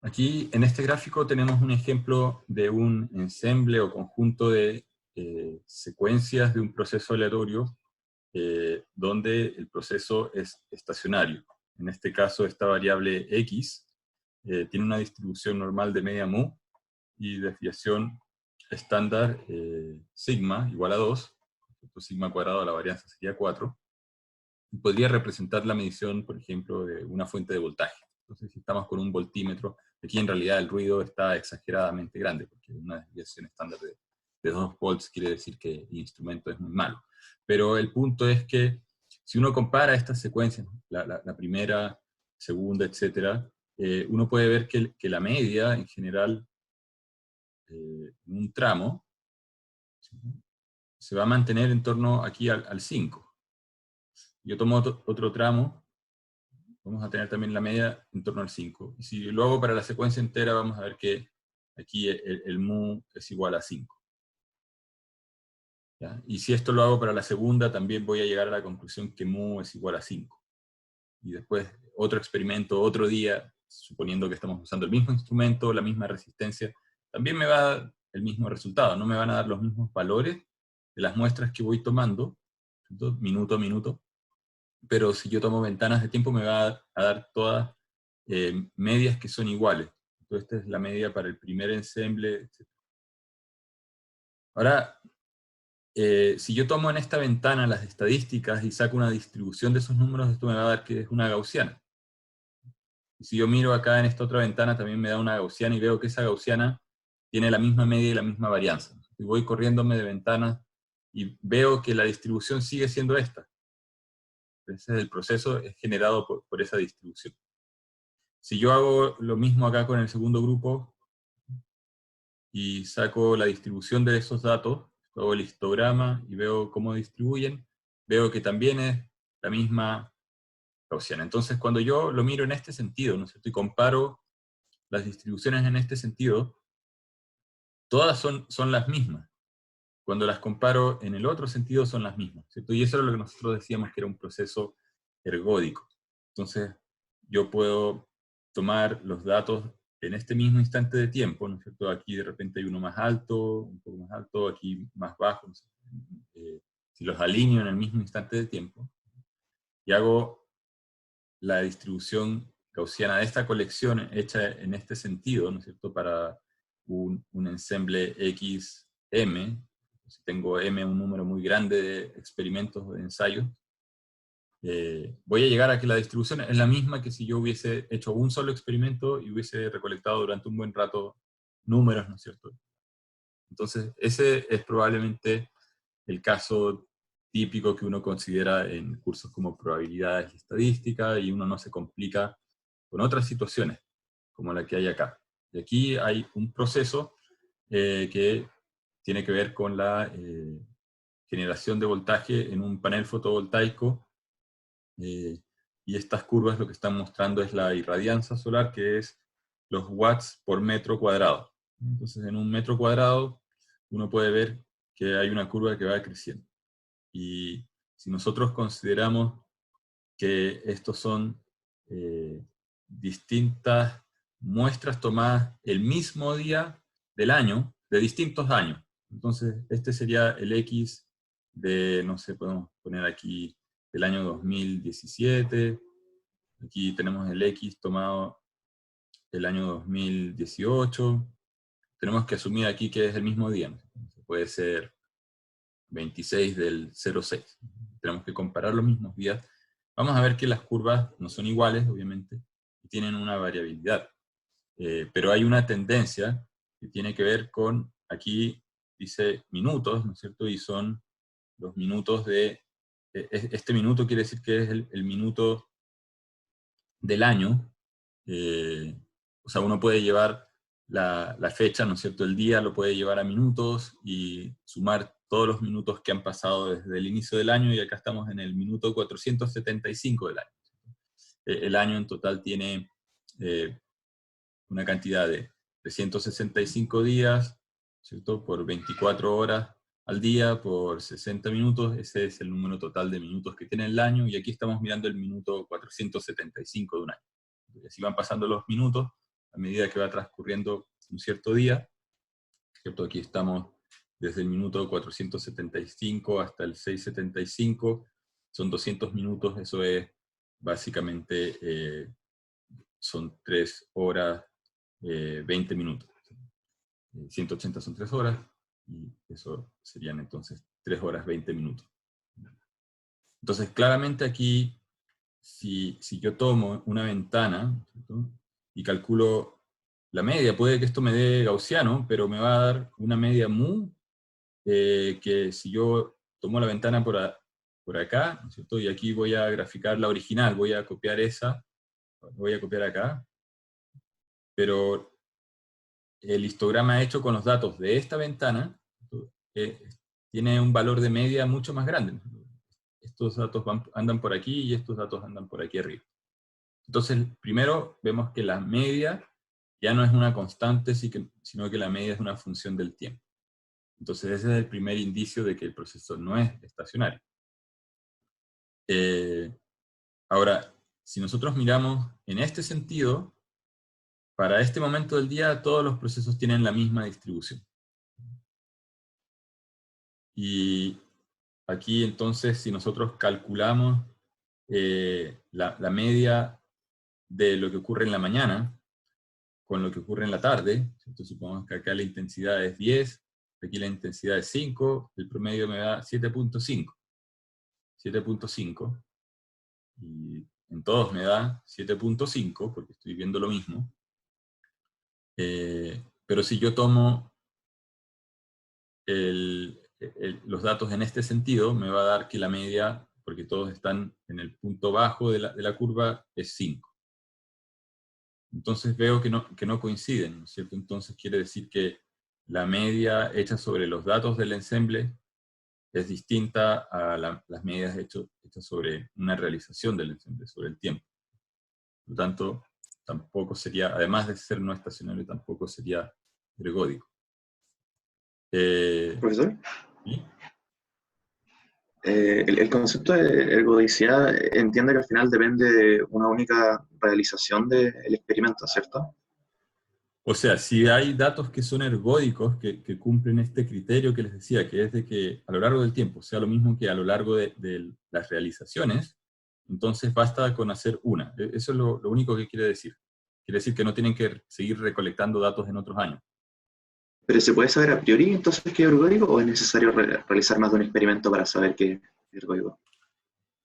Aquí en este gráfico tenemos un ejemplo de un ensemble o conjunto de secuencias de un proceso aleatorio donde el proceso es estacionario. En este caso, esta variable x tiene una distribución normal de media mu y desviación estándar sigma igual a 2, sigma cuadrado a la varianza sería 4, y podría representar la medición, por ejemplo, de una fuente de voltaje. Entonces, si estamos con un voltímetro, aquí en realidad el ruido está exageradamente grande, porque una desviación estándar de 2 volts quiere decir que el instrumento es muy malo. Pero el punto es que si uno compara estas secuencias, la primera, segunda, etcétera, uno puede ver que la media en general en un tramo se va a mantener en torno aquí al 5. Yo tomo otro tramo, vamos a tener también la media en torno al 5. Y si lo hago para la secuencia entera, vamos a ver que aquí el mu es igual a 5. ¿Ya? Y si esto lo hago para la segunda, también voy a llegar a la conclusión que mu es igual a 5. Y después otro experimento, otro día, suponiendo que estamos usando el mismo instrumento, la misma resistencia, también me va a dar el mismo resultado. No me van a dar los mismos valores de las muestras que voy tomando, ¿cierto? Minuto a minuto, pero si yo tomo ventanas de tiempo me va a dar todas medias que son iguales. Entonces esta es la media para el primer ensemble, etc. Ahora, si yo tomo en esta ventana las estadísticas y saco una distribución de esos números, esto me va a dar que es una gaussiana. Y si yo miro acá en esta otra ventana, también me da una gaussiana y veo que esa gaussiana tiene la misma media y la misma varianza. Y voy corriéndome de ventanas y veo que la distribución sigue siendo esta. Entonces el proceso es generado por esa distribución. Si yo hago lo mismo acá con el segundo grupo y saco la distribución de esos datos, hago el histograma y veo cómo distribuyen, veo que también es la misma gaussiana. Entonces cuando yo lo miro en este sentido, ¿no es cierto? Y comparo las distribuciones en este sentido, todas son las mismas. Cuando las comparo en el otro sentido son las mismas, ¿cierto? Y eso es lo que nosotros decíamos que era un proceso ergódico. Entonces yo puedo tomar los datos en este mismo instante de tiempo, ¿no es cierto? Aquí de repente hay uno más alto, un poco más alto, aquí más bajo, ¿no? Si los alineo en el mismo instante de tiempo, y hago la distribución gaussiana de esta colección hecha en este sentido, ¿no es cierto?, para un ensemble XM, si tengo M un número muy grande de experimentos, de ensayos, voy a llegar a que la distribución es la misma que si yo hubiese hecho un solo experimento y hubiese recolectado durante un buen rato números, ¿no es cierto? Entonces, ese es probablemente el caso típico que uno considera en cursos como probabilidades y estadística, y uno no se complica con otras situaciones, como la que hay acá. Y aquí hay un proceso que tiene que ver con la generación de voltaje en un panel fotovoltaico, y estas curvas lo que están mostrando es la irradianza solar, que es los watts por metro cuadrado. Entonces, en un metro cuadrado, uno puede ver que hay una curva que va creciendo. Y si nosotros consideramos que estos son distintas muestras tomadas el mismo día del año, de distintos años. Entonces, este sería el X de, no sé, podemos poner aquí del año 2017, aquí tenemos el X tomado el año 2018, tenemos que asumir aquí que es el mismo día, ¿no? Puede ser 26 del 06. Tenemos que comparar los mismos días. Vamos a ver que las curvas no son iguales, obviamente, y tienen una variabilidad. Pero hay una tendencia que tiene que ver con, aquí dice minutos, ¿no es cierto? Y son los minutos de, este minuto quiere decir que es el minuto del año. O sea, uno puede llevar la fecha, ¿no es cierto? El día lo puede llevar a minutos y sumar todos los minutos que han pasado desde el inicio del año, y acá estamos en el minuto 475 del año. El año en total tiene una cantidad de 365 días, ¿cierto? Por 24 horas al día, por 60 minutos, ese es el número total de minutos que tiene el año, y aquí estamos mirando el minuto 475 de un año. Y así van pasando los minutos, a medida que va transcurriendo un cierto día, ¿cierto? Aquí estamos desde el minuto 475 hasta el 675, son 200 minutos, eso es básicamente, son 3 horas, 20 minutos. 180 son 3 horas, y eso serían entonces 3 horas 20 minutos. Entonces, claramente aquí, si yo tomo una ventana, ¿cierto? Y calculo la media, puede que esto me dé gaussiano, pero me va a dar una media mu, que si yo tomo la ventana por acá, ¿no es cierto? Y aquí voy a graficar la original, voy a copiar esa, voy a copiar acá, pero el histograma hecho con los datos de esta ventana eh, tiene un valor de media mucho más grande. Estos datos andan por aquí y estos datos andan por aquí arriba. Entonces, primero vemos que la media ya no es una constante, sino que la media es una función del tiempo. Entonces, ese es el primer indicio de que el proceso no es estacionario. Ahora, si nosotros miramos en este sentido, para este momento del día todos los procesos tienen la misma distribución. Y aquí entonces, si nosotros calculamos la media de lo que ocurre en la mañana con lo que ocurre en la tarde, ¿cierto? Supongamos que acá la intensidad es 10, aquí la intensidad es 5, el promedio me da 7.5. 7.5, y en todos me da 7.5, porque estoy viendo lo mismo. Pero si yo tomo los datos en este sentido, me va a dar que la media, porque todos están en el punto bajo de la curva, es 5. Entonces veo que no coinciden, ¿no es cierto? Entonces quiere decir que la media hecha sobre los datos del ensemble es distinta a las medias hechas sobre una realización del ensemble, sobre el tiempo. Por lo tanto, tampoco sería, además de ser no estacionario, tampoco sería ergódico. Profesor, ¿Sí? el concepto de ergodicidad entiende que al final depende de una única realización del experimento, ¿cierto? O sea, si hay datos que son ergódicos, que cumplen este criterio que les decía, que es de que a lo largo del tiempo sea lo mismo que a lo largo de las realizaciones, entonces basta con hacer una. Eso es lo único que quiere decir. Quiere decir que no tienen que seguir recolectando datos en otros años. Pero ¿se puede saber a priori entonces qué es ergódico o es necesario realizar más de un experimento para saber qué es ergódico?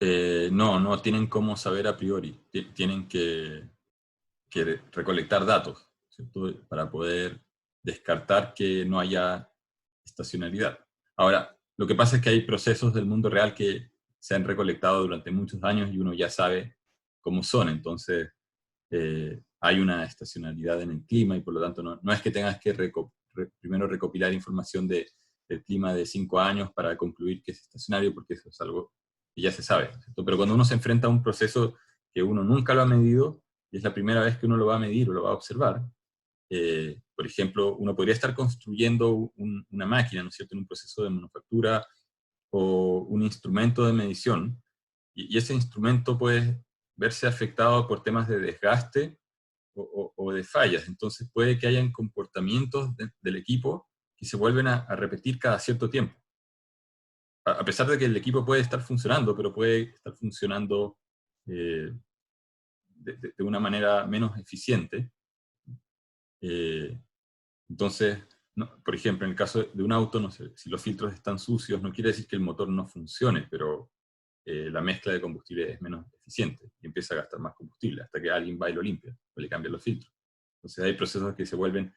No tienen cómo saber a priori. Tienen que recolectar datos, ¿cierto? Para poder descartar que no haya estacionalidad. Ahora, lo que pasa es que hay procesos del mundo real que se han recolectado durante muchos años y uno ya sabe cómo son, entonces hay una estacionalidad en el clima y por lo tanto no es que tengas que primero recopilar información del clima de 5 años para concluir que es estacionario, porque eso es algo que ya se sabe, ¿cierto? Pero cuando uno se enfrenta a un proceso que uno nunca lo ha medido, y es la primera vez que uno lo va a medir o lo va a observar, por ejemplo, uno podría estar construyendo una máquina, ¿no es cierto?, en un proceso de manufactura o un instrumento de medición, y ese instrumento puede verse afectado por temas de desgaste o de fallas. Entonces puede que hayan comportamientos del equipo que se vuelven a repetir cada cierto tiempo. A pesar de que el equipo puede estar funcionando, pero puede estar funcionando eh, de una manera menos eficiente. Entonces, por ejemplo, en el caso de un auto, no sé, si los filtros están sucios, no quiere decir que el motor no funcione, pero la mezcla de combustible es menos eficiente y empieza a gastar más combustible hasta que alguien va y lo limpia o le cambia los filtros. Entonces hay procesos que se vuelven,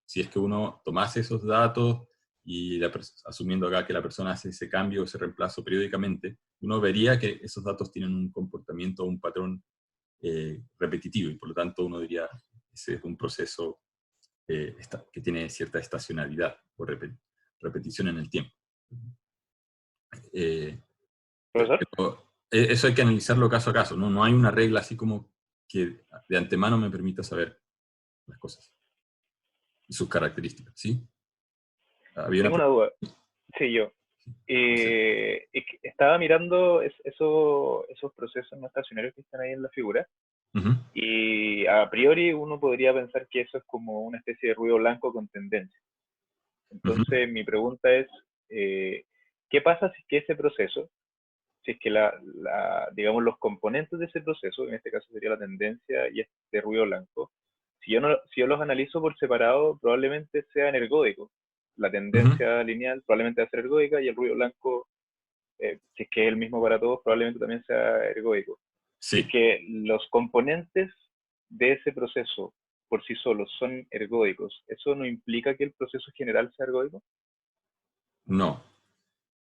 si es que uno tomase esos datos y asumiendo acá que la persona hace ese cambio o ese reemplazo periódicamente, uno vería que esos datos tienen un comportamiento, un patrón repetitivo y por lo tanto uno diría, ese es un proceso que tiene cierta estacionalidad o repetición en el tiempo. Profesor, Pero eso hay que analizarlo caso a caso, ¿no? No hay una regla así como que de antemano me permita saber las cosas y sus características, ¿sí? Había tengo una duda. Sí, yo. no sé. Es que estaba mirando esos procesos no estacionarios que están ahí en la figura Ujú, Y a priori uno podría pensar que eso es como una especie de ruido blanco con tendencia. ujú, Entonces mi pregunta es, ¿qué pasa si es que ese proceso, si es que digamos, los componentes de ese proceso, en este caso sería la tendencia y este ruido blanco, si yo los analizo por separado, probablemente sean ergódicos. La ujú. tendencia lineal probablemente va a ser ergódica y el ruido blanco, si es que es el mismo para todos, probablemente también sea ergódico. Si es Sí, que los componentes de ese proceso por sí solos son ergódicos, ¿eso no implica que el proceso general sea ergódico? no.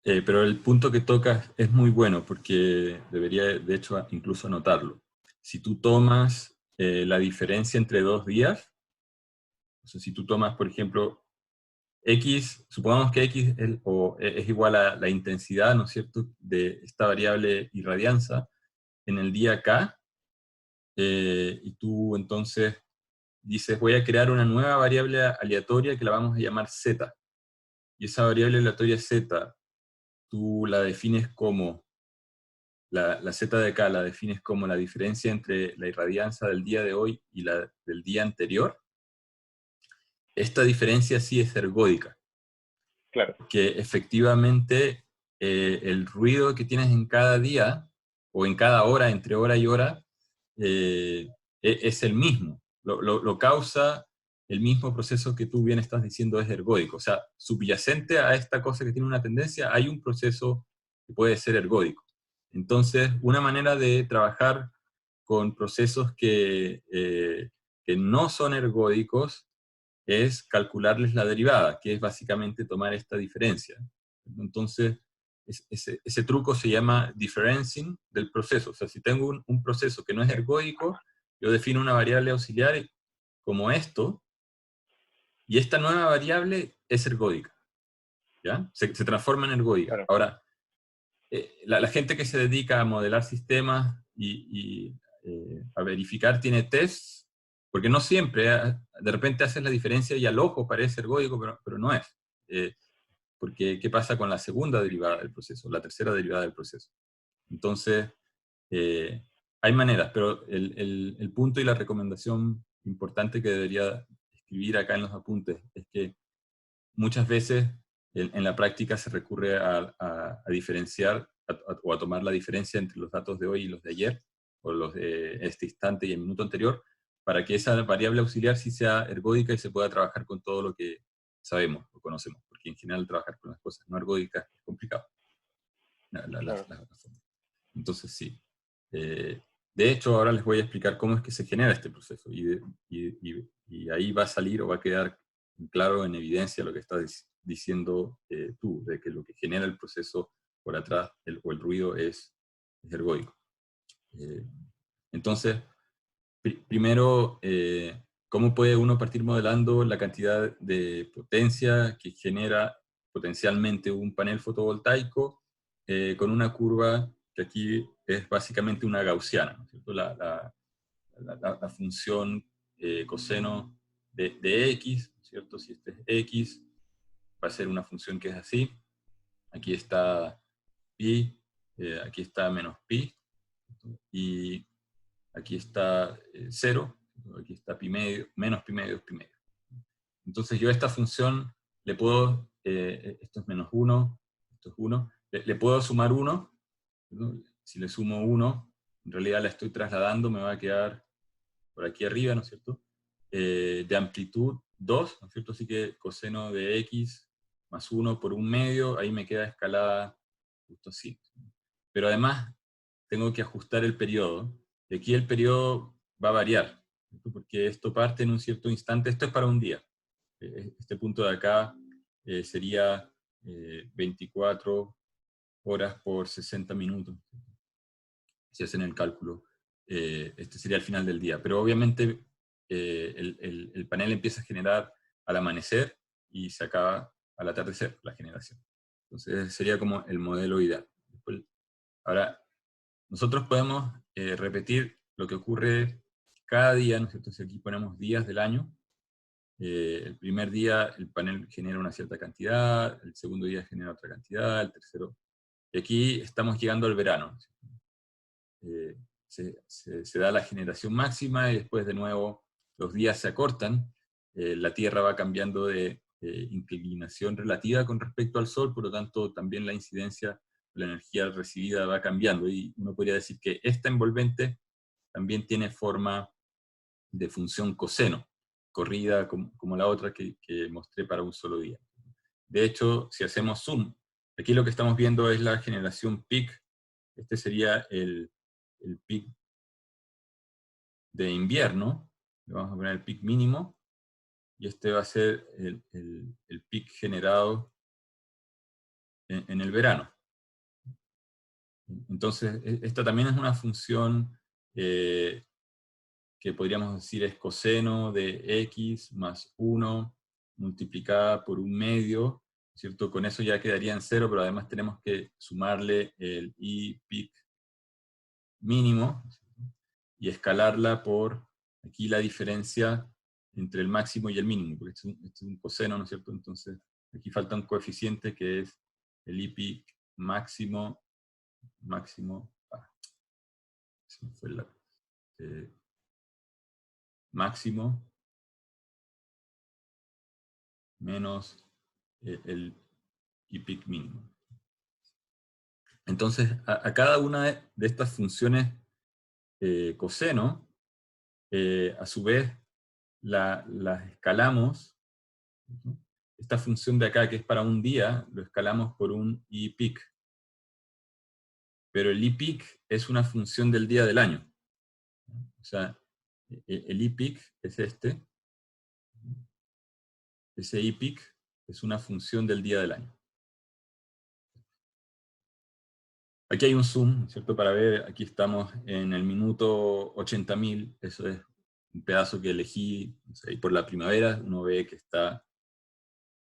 Pero el punto que tocas es muy bueno porque debería, de hecho, incluso anotarlo. Si tú tomas la diferencia entre 2 días, o sea, si tú tomas, por ejemplo, X, supongamos que X es igual a la intensidad, ¿no es cierto?, de esta variable irradianza en el día K, y tú entonces dices, voy a crear una nueva variable aleatoria que la vamos a llamar Z. Y esa variable aleatoria Z, tú la defines como, la Z de acá la defines como la diferencia entre la irradianza del día de hoy y la del día anterior. Esta diferencia sí es ergódica, Claro, que efectivamente el ruido que tienes en cada día, o en cada hora, entre hora y hora, es el mismo. Lo causa el mismo proceso que tú bien estás diciendo es ergódico. O sea, subyacente a esta cosa que tiene una tendencia, hay un proceso que puede ser ergódico. Entonces, una manera de trabajar con procesos que no son ergódicos es calcularles la derivada, que es básicamente tomar esta diferencia. Entonces, ese truco se llama differencing del proceso. O sea, si tengo un proceso que no es sí, ergódico, yo defino una variable auxiliar como esto, y esta nueva variable es ergódica, ¿ya? Se transforma en ergódica. claro, Ahora, la gente que se dedica a modelar sistemas y a verificar tiene tests, porque no siempre, de repente haces la diferencia y al ojo parece ergódico, pero no es. Eh, Porque, ¿qué pasa con la segunda derivada del proceso, la tercera derivada del proceso? Entonces, eh, hay maneras, pero el punto y la recomendación importante que debería escribir acá en los apuntes es que muchas veces en la práctica se recurre a diferenciar o a tomar la diferencia entre los datos de hoy y los de ayer, o los de este instante y el minuto anterior, para que esa variable auxiliar sí sea ergódica y se pueda trabajar con todo lo que sabemos o conocemos, porque en general trabajar con las cosas no ergódicas es complicado. claro. La forma. Entonces sí. Eh, de hecho, ahora les voy a explicar cómo es que se genera este proceso y ahí va a salir o va a quedar claro en evidencia lo que estás diciendo tú, de que lo que genera el proceso por atrás o el ruido es ergódico. Eh, entonces, primero, ¿cómo puede uno partir modelando la cantidad de potencia que genera potencialmente un panel fotovoltaico con una curva que aquí es básicamente una gaussiana, ¿no es cierto? La función coseno de x, ¿no es cierto? Si este es x, va a ser una función que es así. Aquí está pi, aquí está menos pi, y aquí está 0, aquí está pi medio, menos pi medio es pi medio. Entonces yo a esta función le puedo, esto es menos 1, esto es 1, le puedo sumar 1, ¿no? Si le sumo 1, en realidad la estoy trasladando, me va a quedar por aquí arriba, ¿no es cierto? De amplitud 2, ¿no es cierto? Así que coseno de x más 1 por 1/2, ahí me queda escalada justo así. Pero además tengo que ajustar el periodo, y aquí el periodo va a variar, ¿cierto? Porque esto parte en un cierto instante, esto es para un día. Este punto de acá sería 24 horas por 60 minutos, si hacen el cálculo. Este sería el final del día. Pero obviamente el panel empieza a generar al amanecer y se acaba al atardecer la generación. Entonces sería como el modelo ideal. Después, ahora, nosotros podemos repetir lo que ocurre cada día, ¿no es cierto? Si aquí ponemos días del año, el primer día el panel genera una cierta cantidad, el segundo día genera otra cantidad, el tercero. Y aquí estamos llegando al verano. ¿No? se da la generación máxima y después de nuevo los días se acortan, la Tierra va cambiando de inclinación relativa con respecto al Sol, por lo tanto también la incidencia, la energía recibida va cambiando, y uno podría decir que esta envolvente también tiene forma de función coseno, corrida como la otra que mostré para un solo día. De hecho, si hacemos zoom, aquí lo que estamos viendo es la generación peak. Este sería el peak de invierno, le vamos a poner el peak mínimo, y este va a ser el peak generado en el verano. Entonces, esta también es una función que podríamos decir es coseno de x más 1 multiplicada por 1/2, ¿cierto? Con eso ya quedaría en 0, pero además tenemos que sumarle el i peak mínimo, ¿cierto? Y escalarla por aquí la diferencia entre el máximo y el mínimo, porque este es un coseno, ¿no es cierto? Entonces, aquí falta un coeficiente que es el i peak máximo, máximo menos el i peak mínimo. Entonces, a cada una de estas funciones coseno, a su vez, las escalamos, ¿no? Esta función de acá, que es para un día, lo escalamos por un i peak. Pero el i peak es una función del día del año. O sea, el i peak es este. Ese i peak es una función del día del año. Aquí hay un zoom, ¿cierto? Para ver, aquí estamos en el minuto 80.000, eso es un pedazo que elegí, o sea, y por la primavera uno ve que está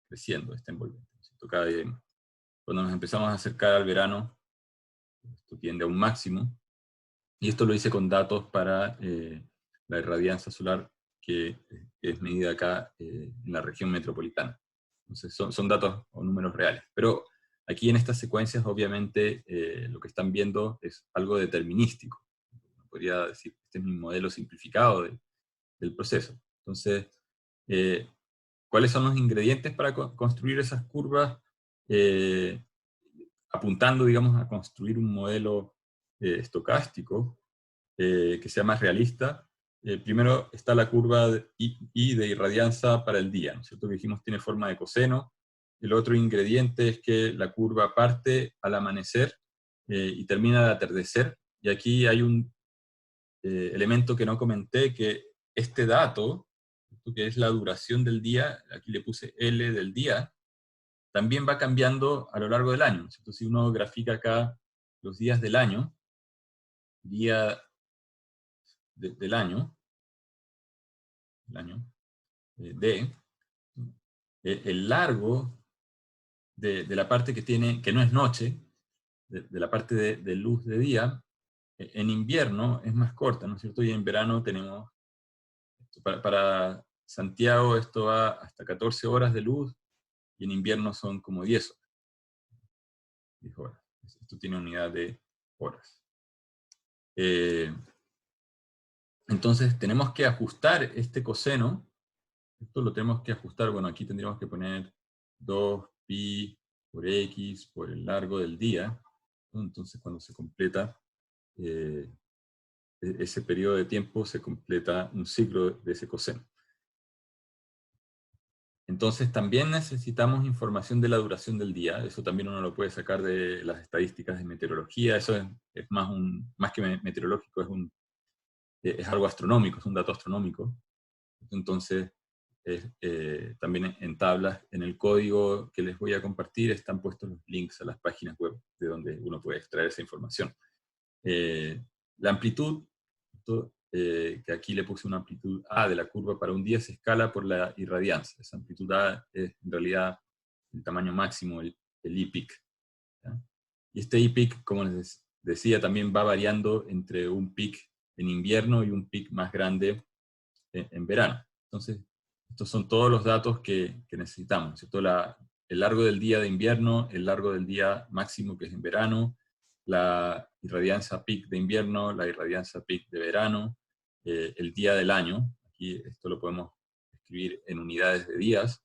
creciendo este envolvente, ¿cierto? Cada día más. Cuando nos empezamos a acercar al verano, esto tiende a un máximo, y esto lo hice con datos para la irradianza solar que es medida acá en la región metropolitana. Entonces son datos o números reales. Pero aquí en estas secuencias, obviamente, lo que están viendo es algo determinístico. Podría decir, este es mi modelo simplificado del proceso. Entonces, ¿cuáles son los ingredientes para construir esas curvas? Apuntando, digamos, a construir un modelo estocástico que sea más realista. Primero está la curva de I de irradianza para el día, ¿no es cierto? Que dijimos tiene forma de coseno. El otro ingrediente es que la curva parte al amanecer y termina al atardecer. Y aquí hay un elemento que no comenté, que este dato, que es la duración del día, aquí le puse L del día, también va cambiando a lo largo del año, ¿no es cierto? Si uno grafica acá los días del año, día del año, el largo de la parte que no es noche, de la parte de luz de día, en invierno es más corta, ¿no es cierto? Y en verano tenemos, para Santiago esto va hasta 14 horas de luz, y en invierno son como 10 horas. 10 horas. Esto tiene unidad de horas. Entonces tenemos que ajustar este coseno. Esto lo tenemos que ajustar, bueno, aquí tendríamos que poner 2pi por x por el largo del día, ¿no? Entonces cuando se completa ese periodo de tiempo, se completa un ciclo de ese coseno. Entonces también necesitamos información de la duración del día, eso también uno lo puede sacar de las estadísticas de meteorología, eso es más que meteorológico, es algo astronómico, es un dato astronómico. Entonces, también en tablas, en el código que les voy a compartir, están puestos los links a las páginas web de donde uno puede extraer esa información. La amplitud, que aquí le puse una amplitud A de la curva para un día, se escala por la irradianza. Esa amplitud A es en realidad el tamaño máximo, el i peak, ¿ya? Y este i peak, como les decía, también va variando entre un peak en invierno y un peak más grande en verano. Entonces, estos son todos los datos que necesitamos, ¿cierto? El largo del día de invierno, el largo del día máximo que es en verano, la irradianza peak de invierno, la irradianza peak de verano, el día del año. Aquí esto lo podemos escribir en unidades de días.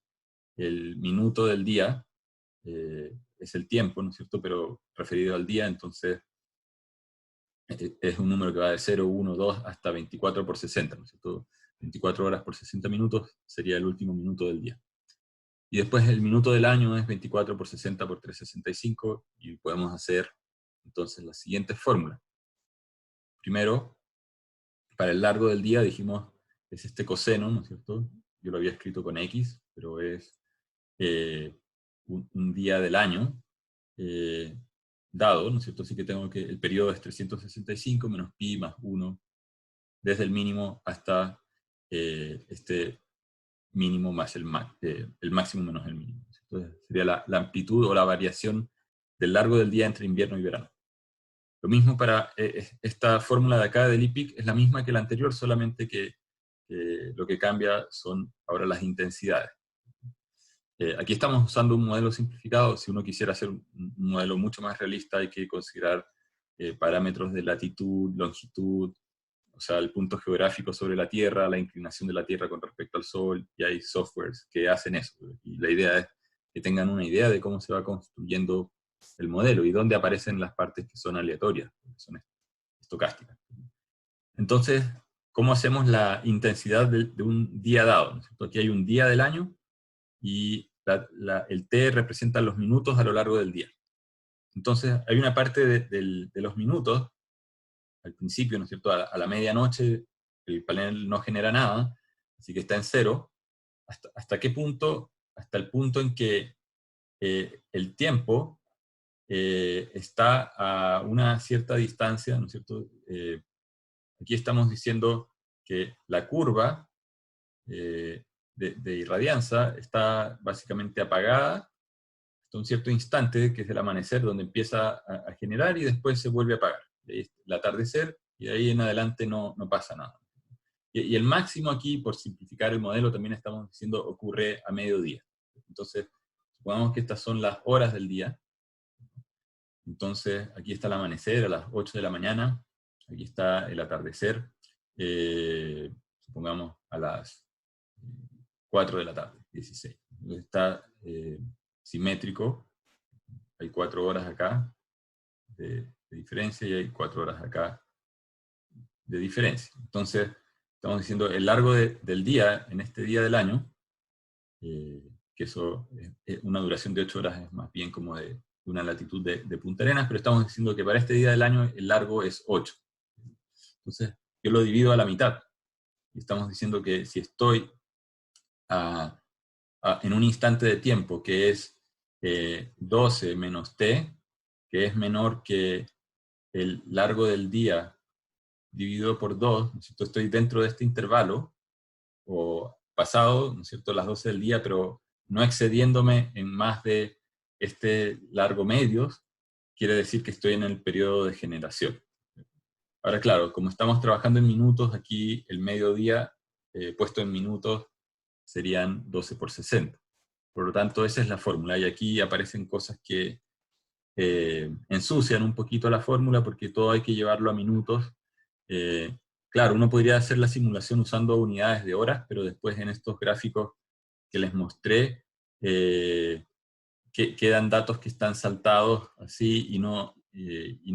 El minuto del día es el tiempo, ¿no es cierto?, pero referido al día, entonces es un número que va de 0, 1, 2 hasta 24 por 60, ¿no es cierto? 24 horas por 60 minutos sería el último minuto del día. Y después el minuto del año es 24 por 60 por 365, y podemos hacer entonces la siguiente fórmula. Primero, para el largo del día dijimos, es este coseno, ¿no es cierto? Yo lo había escrito con X, pero es un día del año dado, ¿no es cierto? Así que tengo que, el periodo es 365 menos pi más 1, desde el mínimo hasta este mínimo más el máximo menos el mínimo. Entonces sería la amplitud o la variación del largo del día entre invierno y verano. Lo mismo para esta fórmula de acá del IPIC, es la misma que la anterior, solamente que lo que cambia son ahora las intensidades. Aquí estamos usando un modelo simplificado. Si uno quisiera hacer un modelo mucho más realista, hay que considerar parámetros de latitud, longitud, o sea, el punto geográfico sobre la Tierra, la inclinación de la Tierra con respecto al Sol, y hay softwares que hacen eso. Y la idea es que tengan una idea de cómo se va construyendo el modelo y dónde aparecen las partes que son aleatorias, que son estocásticas. Entonces, ¿cómo hacemos la intensidad de un día dado? ¿No es cierto? Aquí hay un día del año, y el T representa los minutos a lo largo del día. Entonces, hay una parte de los minutos, al principio, ¿no es cierto?, a la medianoche, el panel no genera nada, así que está en 0. ¿Hasta qué punto? Hasta el punto en que el tiempo está a una cierta distancia, ¿no es cierto? Aquí estamos diciendo que la curva de irradianza está básicamente apagada hasta un cierto instante, que es el amanecer, donde empieza a generar y después se vuelve a apagar. El atardecer, y de ahí en adelante no pasa nada. Y el máximo aquí, por simplificar el modelo, también estamos diciendo ocurre a mediodía. Entonces, supongamos que estas son las horas del día. Entonces, aquí está el amanecer a las 8 de la mañana, aquí está el atardecer, supongamos a las 4 de la tarde, 16. Entonces está simétrico, hay 4 horas acá de diferencia y hay 4 horas acá de diferencia. Entonces, estamos diciendo el largo del día, en este día del año, que eso es una duración de 8 horas, es más bien como de una latitud de Punta Arenas, pero estamos diciendo que para este día del año el largo es 8. Entonces, yo lo divido a la mitad. Y estamos diciendo que si estoy en un instante de tiempo que es 12 menos t, que es menor que el largo del día dividido por 2, ¿no es cierto? Estoy dentro de este intervalo, o pasado, ¿no es cierto?, las 12 del día, pero no excediéndome en más de este largo medios, quiere decir que estoy en el periodo de generación. Ahora, claro, como estamos trabajando en minutos, aquí el mediodía puesto en minutos serían 12 por 60. Por lo tanto, esa es la fórmula, y aquí aparecen cosas que ensucian un poquito la fórmula, porque todo hay que llevarlo a minutos. Claro, uno podría hacer la simulación usando unidades de horas, pero después en estos gráficos que les mostré, quedan datos que están saltados así y no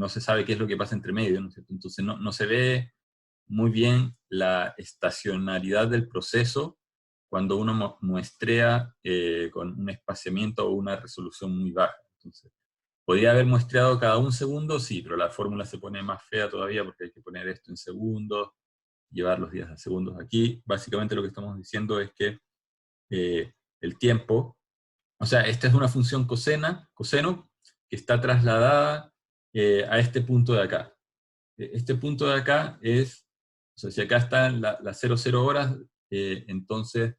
se sabe qué es lo que pasa entre medio, ¿no es cierto? Entonces no se ve muy bien la estacionalidad del proceso cuando uno muestrea con un espaciamiento o una resolución muy baja. Entonces, ¿podría haber muestreado cada un segundo? Sí, pero la fórmula se pone más fea todavía porque hay que poner esto en segundos, llevar los días a segundos. Aquí, básicamente lo que estamos diciendo es que el tiempo, o sea, esta es una función coseno, que está trasladada a este punto de acá. Este punto de acá es, o sea, si acá están las 00 horas, entonces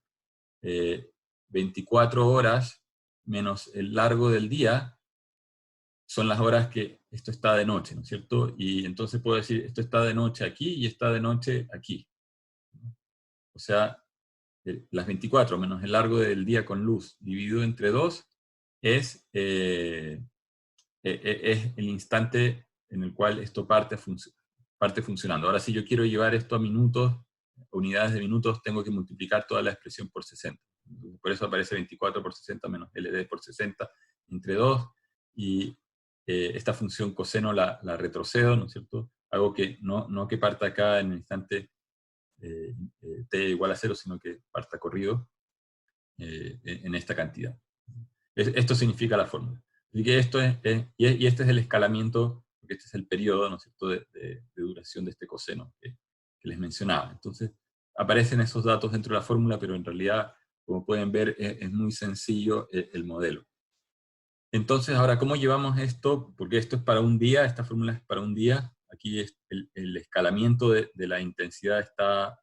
24 horas menos el largo del día son las horas que esto está de noche, ¿no es cierto? Y entonces puedo decir, esto está de noche aquí y está de noche aquí. O sea, las 24 menos el largo del día con luz dividido entre 2 es el instante en el cual esto parte funcionando. Ahora, si yo quiero llevar esto a minutos, unidades de minutos, tengo que multiplicar toda la expresión por 60. Por eso aparece 24 por 60 menos LD por 60 entre 2, y esta función coseno la retrocedo, ¿no es cierto? Hago que no que parta acá en el instante t igual a 0, sino que parta corrido en esta cantidad. Esto significa la fórmula. Así que esto y este es el escalamiento, porque este es el periodo, ¿no es cierto?, de duración de este coseno que les mencionaba. Entonces, aparecen esos datos dentro de la fórmula, pero en realidad, como pueden ver, es muy sencillo el modelo. Entonces, ahora, ¿cómo llevamos esto? Porque esto es para un día, esta fórmula es para un día. Aquí el escalamiento de la intensidad está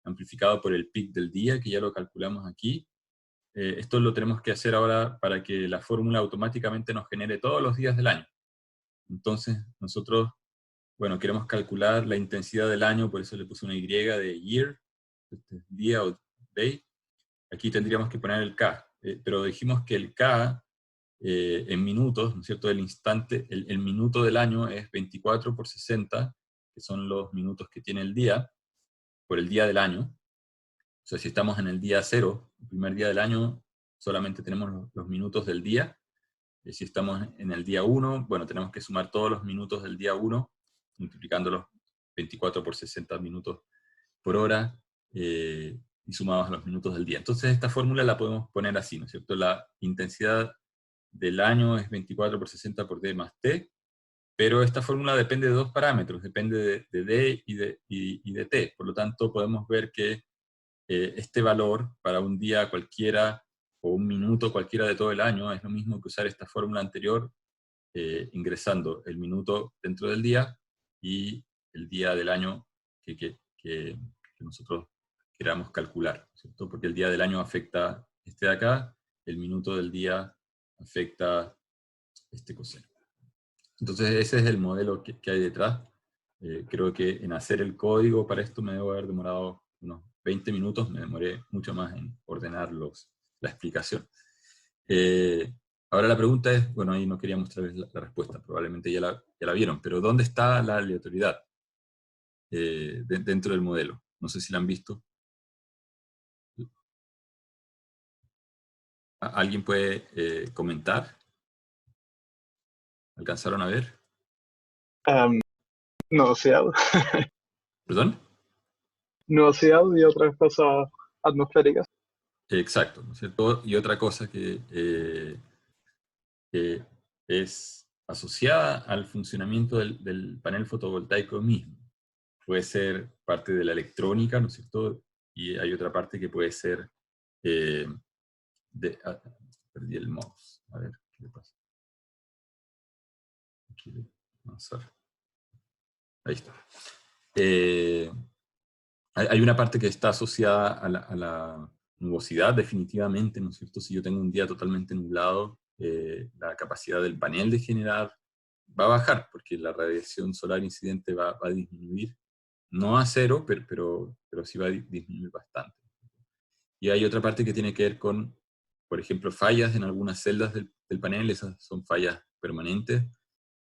amplificado por el pic del día, que ya lo calculamos aquí. Esto lo tenemos que hacer ahora para que la fórmula automáticamente nos genere todos los días del año. Entonces, nosotros, bueno, queremos calcular la intensidad del año, por eso le puse una Y de year, día o day. Aquí tendríamos que poner el K, pero dijimos que el K en minutos, ¿no es cierto? El instante, el minuto del año es 24 por 60, que son los minutos que tiene el día, por el día del año. O sea, si estamos en el día 0, el primer día del año, solamente tenemos los minutos del día. Si estamos en el día 1, bueno, tenemos que sumar todos los minutos del día 1, multiplicándolos 24 por 60 minutos por hora, y sumados a los minutos del día. Entonces esta fórmula la podemos poner así, ¿no es cierto? La intensidad del año es 24 por 60 por D más T, pero esta fórmula depende de dos parámetros, depende de D y de T. Por lo tanto, podemos ver que este valor para un día cualquiera o un minuto cualquiera de todo el año es lo mismo que usar esta fórmula anterior, ingresando el minuto dentro del día y el día del año que nosotros queramos calcular, ¿cierto? Porque el día del año afecta este de acá, el minuto del día afecta este coseno. Entonces ese es el modelo que hay detrás. Creo que en hacer el código para esto me debo haber demorado unos 20 minutos, me demoré mucho más en ordenar la explicación. Ahora la pregunta es, bueno, ahí no quería mostrarles la respuesta, probablemente ya la vieron, pero ¿dónde está la aleatoriedad dentro del modelo? No sé si la han visto. ¿Alguien puede comentar? ¿Alcanzaron a ver? Nubosidad. ¿Perdón? Nubosidad y otras cosas atmosféricas. Exacto, ¿no es cierto? Y otra cosa que es asociada al funcionamiento del panel fotovoltaico mismo. Puede ser parte de la electrónica, ¿no es cierto? Y hay otra parte que puede ser perdí el mouse. A ver, ¿qué le pasa? Aquí, avanzar. Ahí está. Hay una parte que está asociada a la nubosidad, definitivamente, ¿no es cierto? Si yo tengo un día totalmente nublado, la capacidad del panel de generar va a bajar, porque la radiación solar incidente va a disminuir, no a cero, pero sí va a disminuir bastante. Y hay otra parte que tiene que ver con, por ejemplo, fallas en algunas celdas del panel, esas son fallas permanentes,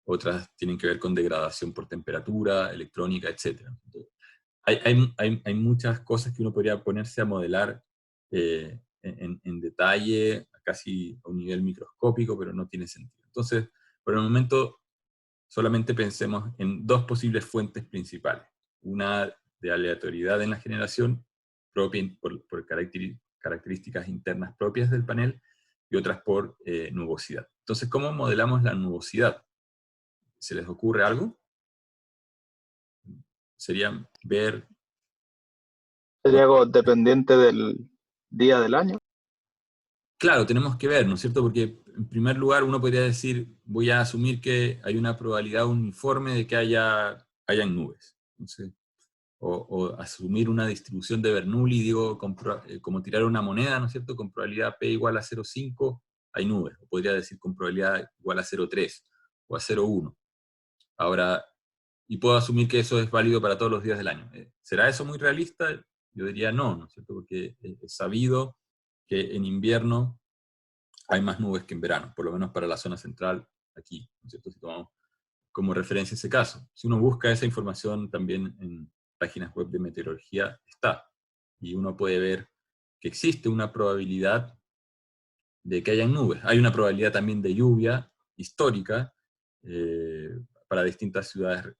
otras tienen que ver con degradación por temperatura, electrónica, etc. Hay muchas cosas que uno podría ponerse a modelar en detalle, casi a un nivel microscópico, pero no tiene sentido. Entonces, por el momento, solamente pensemos en dos posibles fuentes principales. Una de aleatoriedad en la generación, propia por características internas propias del panel, y otras por nubosidad. Entonces, ¿cómo modelamos la nubosidad? ¿Se les ocurre algo? Sería ver... ¿Sería algo dependiente del día del año? Claro, tenemos que ver, ¿no es cierto? Porque en primer lugar uno podría decir, voy a asumir que hay una probabilidad uniforme de que hayan nubes. Entonces, o asumir una distribución de Bernoulli, digo, como tirar una moneda, ¿no es cierto? Con probabilidad P igual a 0,5 hay nubes. O podría decir con probabilidad igual a 0,3 o a 0,1. Ahora, y puedo asumir que eso es válido para todos los días del año. ¿Será eso muy realista? Yo diría no, ¿no es cierto? Porque es sabido que en invierno hay más nubes que en verano, por lo menos para la zona central aquí, ¿no es cierto? Si tomamos como referencia ese caso. Si uno busca esa información también en páginas web de meteorología, está. Y uno puede ver que existe una probabilidad de que hayan nubes. Hay una probabilidad también de lluvia histórica para distintas ciudades,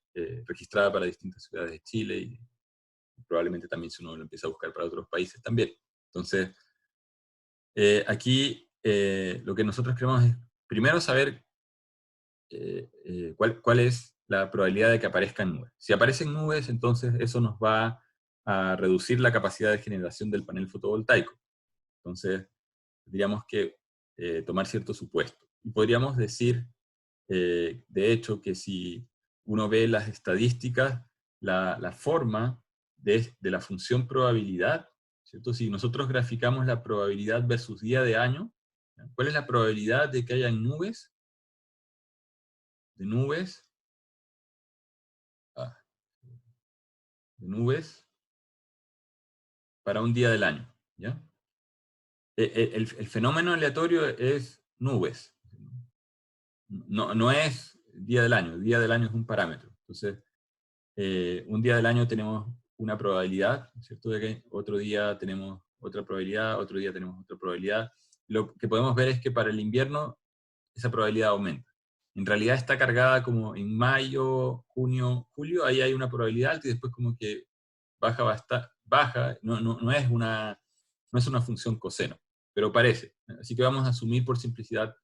registrada para distintas ciudades de Chile, y probablemente también si uno lo empieza a buscar para otros países también. Entonces, aquí lo que nosotros queremos es primero saber cuál es la probabilidad de que aparezcan nubes. Si aparecen nubes, entonces eso nos va a reducir la capacidad de generación del panel fotovoltaico. Entonces, tendríamos que tomar cierto supuesto. Y podríamos decir, de hecho, que si uno ve las estadísticas, la forma de la función probabilidad, ¿cierto? Si nosotros graficamos la probabilidad versus día de año, ¿ya? ¿Cuál es la probabilidad de que haya nubes? De nubes para un día del año, ¿ya? El fenómeno aleatorio es nubes, no es día del año es un parámetro. Entonces, un día del año tenemos una probabilidad, ¿cierto? De que otro día tenemos otra probabilidad, otro día tenemos otra probabilidad. Lo que podemos ver es que para el invierno esa probabilidad aumenta. En realidad está cargada como en mayo, junio, julio, ahí hay una probabilidad alta y después como que baja, no es una función coseno, pero parece. Así que vamos a asumir por simplicidad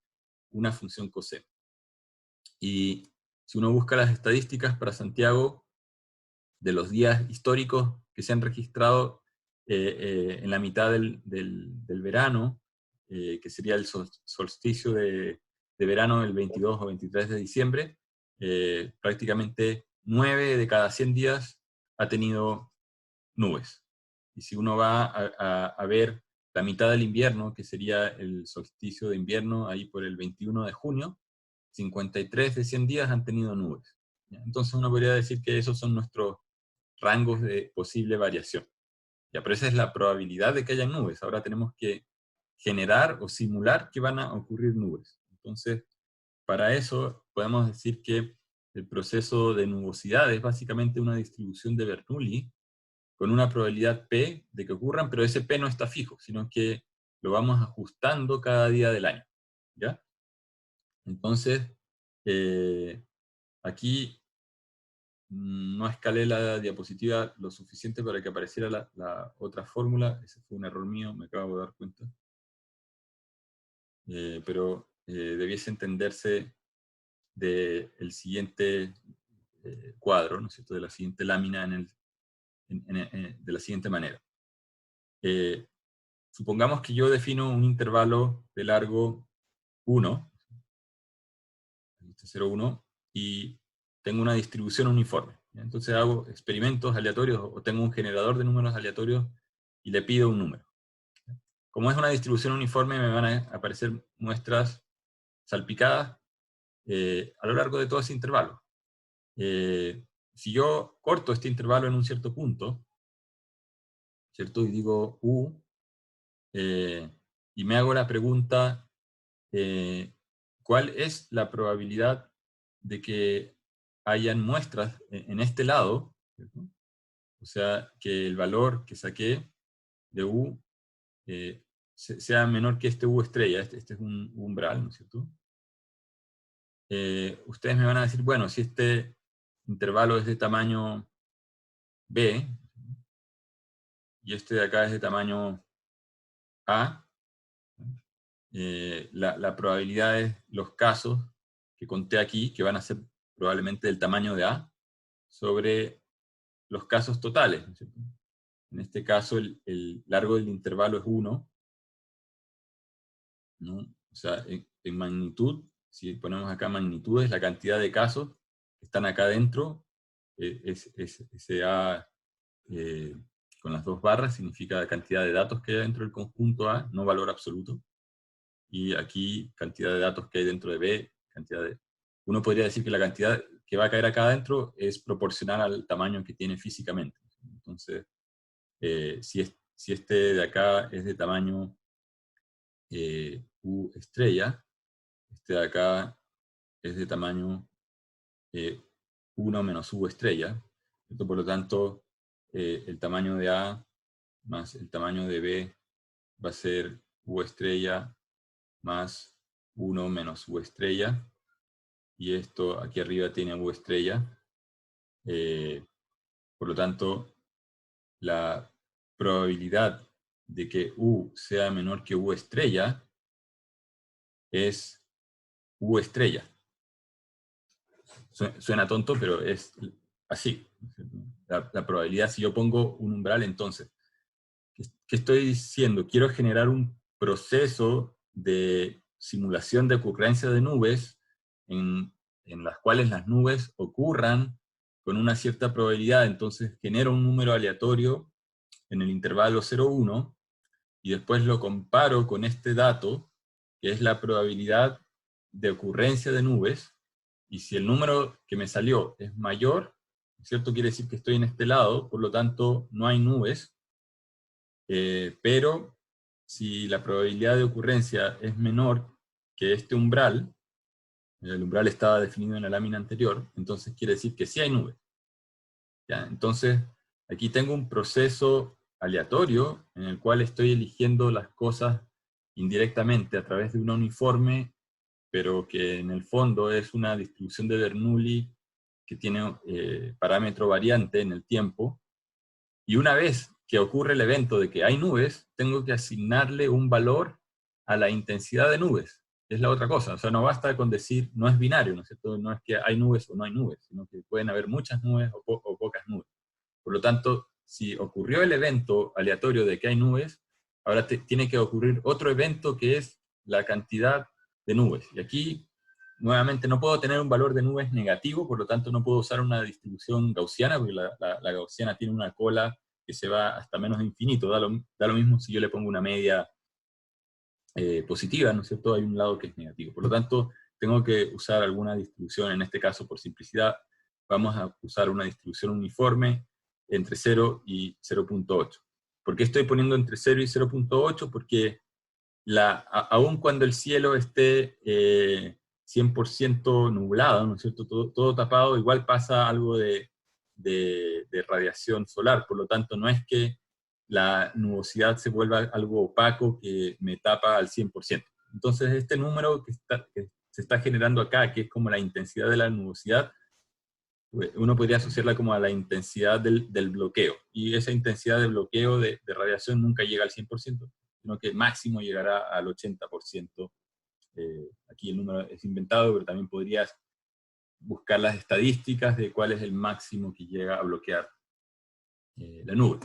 una función coseno. Y si uno busca las estadísticas para Santiago de los días históricos que se han registrado en la mitad del verano, que sería el solsticio de verano el 22 o 23 de diciembre, prácticamente 9 de cada 100 días ha tenido nubes. Y si uno va a ver la mitad del invierno, que sería el solsticio de invierno, ahí por el 21 de junio, 53 de 100 días han tenido nubes. Entonces uno podría decir que esos son nuestros rangos de posible variación. Ya, pero esa es la probabilidad de que haya nubes. Ahora tenemos que generar o simular que van a ocurrir nubes. Entonces, para eso podemos decir que el proceso de nubosidad es básicamente una distribución de Bernoulli con una probabilidad P de que ocurran, pero ese P no está fijo, sino que lo vamos ajustando cada día del año. ¿Ya? Entonces, aquí no escalé la diapositiva lo suficiente para que apareciera la otra fórmula. Ese fue un error mío, me acabo de dar cuenta. Pero debiese entenderse del siguiente cuadro, ¿no es cierto?, de la siguiente lámina de la siguiente manera. Supongamos que yo defino un intervalo de largo 1, 0,1, y tengo una distribución uniforme. Entonces hago experimentos aleatorios o tengo un generador de números aleatorios y le pido un número. Como es una distribución uniforme, me van a aparecer muestras salpicadas a lo largo de todo ese intervalo. Si yo corto este intervalo en un cierto punto, ¿cierto? Y digo U, y me hago la pregunta, ¿cuál es la probabilidad de que hayan muestras en este lado? ¿Cierto? O sea, que el valor que saqué de U sea menor que este U estrella, este es un umbral, ¿no es cierto? Ustedes me van a decir, bueno, si este intervalo es de tamaño B, y este de acá es de tamaño A, la probabilidad es los casos que conté aquí, que van a ser probablemente del tamaño de A, sobre los casos totales, ¿no es cierto? En este caso, el largo del intervalo es 1, ¿no? O sea, en magnitud, si ponemos acá magnitud, es la cantidad de casos que están acá dentro, ese A con las dos barras significa la cantidad de datos que hay dentro del conjunto A, no valor absoluto. Y aquí, cantidad de datos que hay dentro de B, uno podría decir que la cantidad que va a caer acá adentro es proporcional al tamaño que tiene físicamente. Entonces, si este de acá es de tamaño U estrella, este de acá es de tamaño 1 menos U estrella. ¿Cierto? Por lo tanto, el tamaño de A más el tamaño de B va a ser U estrella más 1 menos U estrella. Y esto aquí arriba tiene U estrella. Por lo tanto, la probabilidad de que U sea menor que U estrella es U estrella. Suena tonto, pero es así. La probabilidad, si yo pongo un umbral, entonces, ¿qué estoy diciendo? Quiero generar un proceso de simulación de ocurrencia de nubes en las cuales las nubes ocurran con una cierta probabilidad. Entonces genero un número aleatorio en el intervalo 0,1 y después lo comparo con este dato, que es la probabilidad de ocurrencia de nubes, y si el número que me salió es mayor, ¿cierto? Quiere decir que estoy en este lado, por lo tanto no hay nubes, pero si la probabilidad de ocurrencia es menor que este umbral, el umbral estaba definido en la lámina anterior, entonces quiere decir que sí hay nubes. ¿Ya? Entonces, aquí tengo un proceso aleatorio en el cual estoy eligiendo las cosas indirectamente a través de una uniforme, pero que en el fondo es una distribución de Bernoulli que tiene parámetro variante en el tiempo, y una vez que ocurre el evento de que hay nubes, tengo que asignarle un valor a la intensidad de nubes. Es la otra cosa, o sea, no basta con decir, no es binario, ¿no es cierto? No es que hay nubes o no hay nubes, sino que pueden haber muchas nubes o pocas nubes. Por lo tanto, si ocurrió el evento aleatorio de que hay nubes, ahora tiene que ocurrir otro evento que es la cantidad de nubes. Y aquí, nuevamente, no puedo tener un valor de nubes negativo, por lo tanto no puedo usar una distribución gaussiana, porque la gaussiana tiene una cola que se va hasta menos de infinito. Da lo mismo si yo le pongo una media positiva, ¿no es cierto? Hay un lado que es negativo. Por lo tanto, tengo que usar alguna distribución, en este caso, por simplicidad, vamos a usar una distribución uniforme entre 0 y 0,8. ¿Por qué estoy poniendo entre 0 y 0,8? Porque aun cuando el cielo esté 100% nublado, ¿no es cierto? Todo tapado, igual pasa algo de radiación solar. Por lo tanto, no es que la nubosidad se vuelva algo opaco que me tapa al 100%. Entonces, este número que se está generando acá, que es como la intensidad de la nubosidad, uno podría asociarla como a la intensidad del bloqueo. Y esa intensidad de bloqueo de radiación nunca llega al 100%, sino que máximo llegará al 80%. Aquí el número es inventado, pero también podrías buscar las estadísticas de cuál es el máximo que llega a bloquear la nube.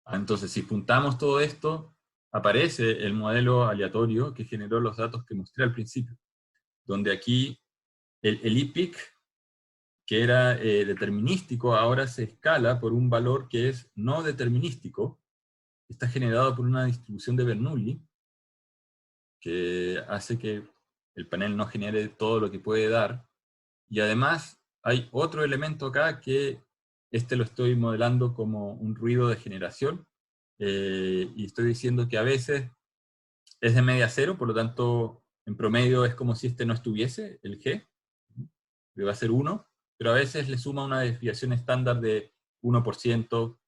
Entonces, si juntamos todo esto, aparece el modelo aleatorio que generó los datos que mostré al principio, donde aquí el IPIC, que era determinístico, ahora se escala por un valor que es no determinístico, está generado por una distribución de Bernoulli, que hace que el panel no genere todo lo que puede dar, y además hay otro elemento acá que lo estoy modelando como un ruido de generación, y estoy diciendo que a veces es de media cero, por lo tanto, en promedio es como si este no estuviese, el G, que va a ser 1, pero a veces le suma una desviación estándar de 1%,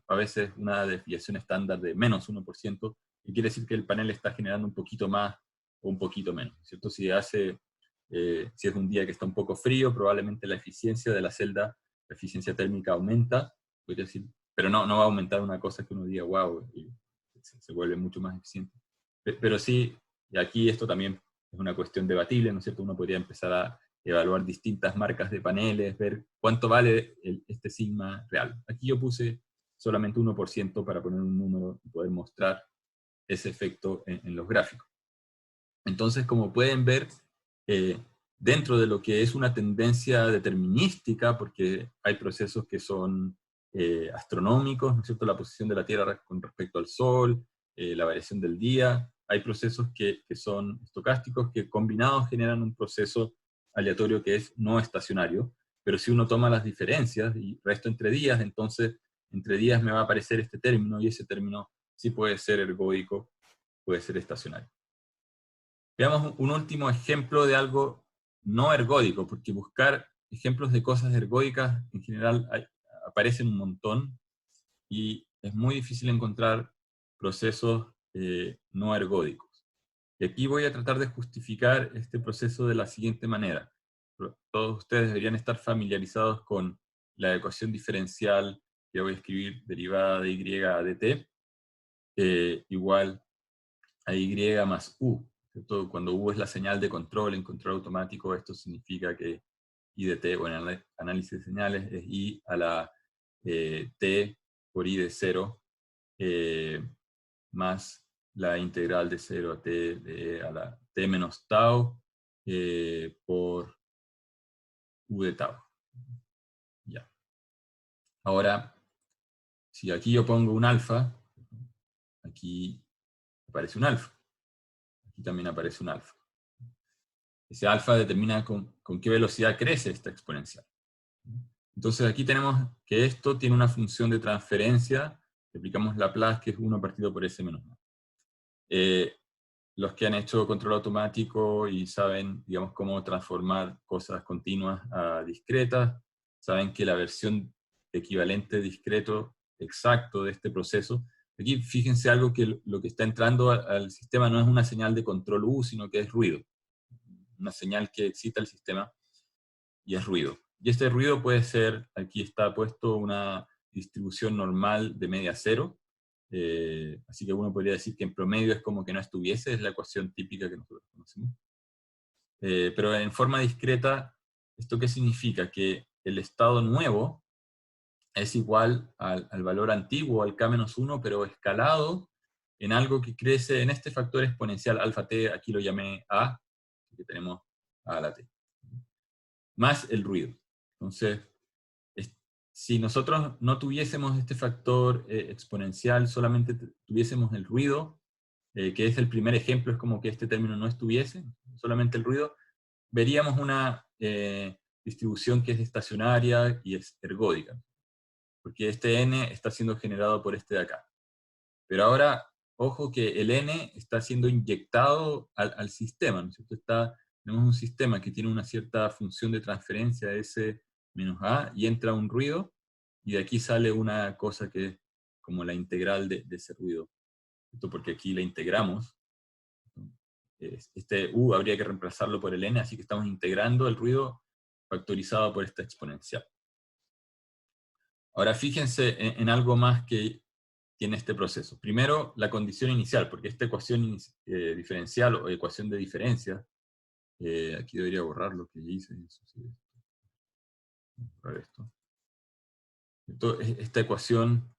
a veces una desviación estándar de menos 1%, y quiere decir que el panel está generando un poquito más o un poquito menos, ¿cierto? Si es un día que está un poco frío, probablemente la eficiencia de la celda, la eficiencia térmica aumenta, podría decir, pero no va a aumentar una cosa que uno diga, wow, y se vuelve mucho más eficiente. Pero sí, y aquí esto también es una cuestión debatible, ¿no es cierto? Uno podría empezar a evaluar distintas marcas de paneles, ver cuánto vale este sigma real. Aquí yo puse solamente 1% para poner un número y poder mostrar ese efecto en los gráficos. Entonces, como pueden ver, dentro de lo que es una tendencia determinística, porque hay procesos que son astronómicos, ¿no es cierto? La posición de la Tierra con respecto al Sol, la variación del día, hay procesos que son estocásticos, que combinados generan un proceso aleatorio que es no estacionario, pero si uno toma las diferencias y resto entre días, entonces entre días me va a aparecer este término, y ese término sí puede ser ergódico, puede ser estacionario. Veamos un último ejemplo de algo no ergódico, porque buscar ejemplos de cosas ergódicas en general aparecen un montón, y es muy difícil encontrar procesos no ergódicos. Y aquí voy a tratar de justificar este proceso de la siguiente manera. Todos ustedes deberían estar familiarizados con la ecuación diferencial que voy a escribir, derivada de y a dt, igual a y más u. ¿Cierto? Cuando u es la señal de control en control automático, esto significa que i de t, o en el análisis de señales, es i a la t por i de 0, más la integral de 0 a t de a la t menos tau por u de tau. Ya. Ahora, si aquí yo pongo un alfa, aquí aparece un alfa. Aquí también aparece un alfa. Ese alfa determina con qué velocidad crece esta exponencial. Entonces aquí tenemos que esto tiene una función de transferencia, que aplicamos Laplace, que es 1 partido por s menos a. Los que han hecho control automático y saben, digamos, cómo transformar cosas continuas a discretas, saben que la versión equivalente discreto exacto de este proceso, aquí fíjense algo, que lo que está entrando al sistema no es una señal de control U, sino que es ruido. Una señal que excita el sistema, y es ruido. Y este ruido puede ser, aquí está puesto una distribución normal de media cero, así que uno podría decir que en promedio es como que no estuviese, es la ecuación típica que nosotros conocemos. Pero en forma discreta, ¿esto qué significa? Que el estado nuevo es igual al valor antiguo, al k-1, pero escalado en algo que crece en este factor exponencial alfa t, aquí lo llamé a, que tenemos a la t, más el ruido. Entonces, si nosotros no tuviésemos este factor exponencial, solamente tuviésemos el ruido, que es el primer ejemplo, es como que este término no estuviese, solamente el ruido, veríamos una distribución que es estacionaria y es ergódica, porque este n está siendo generado por este de acá. Pero ahora, ojo que el n está siendo inyectado al sistema, ¿no es cierto? Tenemos un sistema que tiene una cierta función de transferencia de S menos A, y entra un ruido, y de aquí sale una cosa que es como la integral de ese ruido. Esto porque aquí la integramos. Este U habría que reemplazarlo por el n, así que estamos integrando el ruido factorizado por esta exponencial. Ahora fíjense en algo más que tiene este proceso. Primero, la condición inicial, porque esta ecuación diferencial o ecuación de diferencia, aquí debería borrar lo que hice. Borrar esto. Entonces, esta ecuación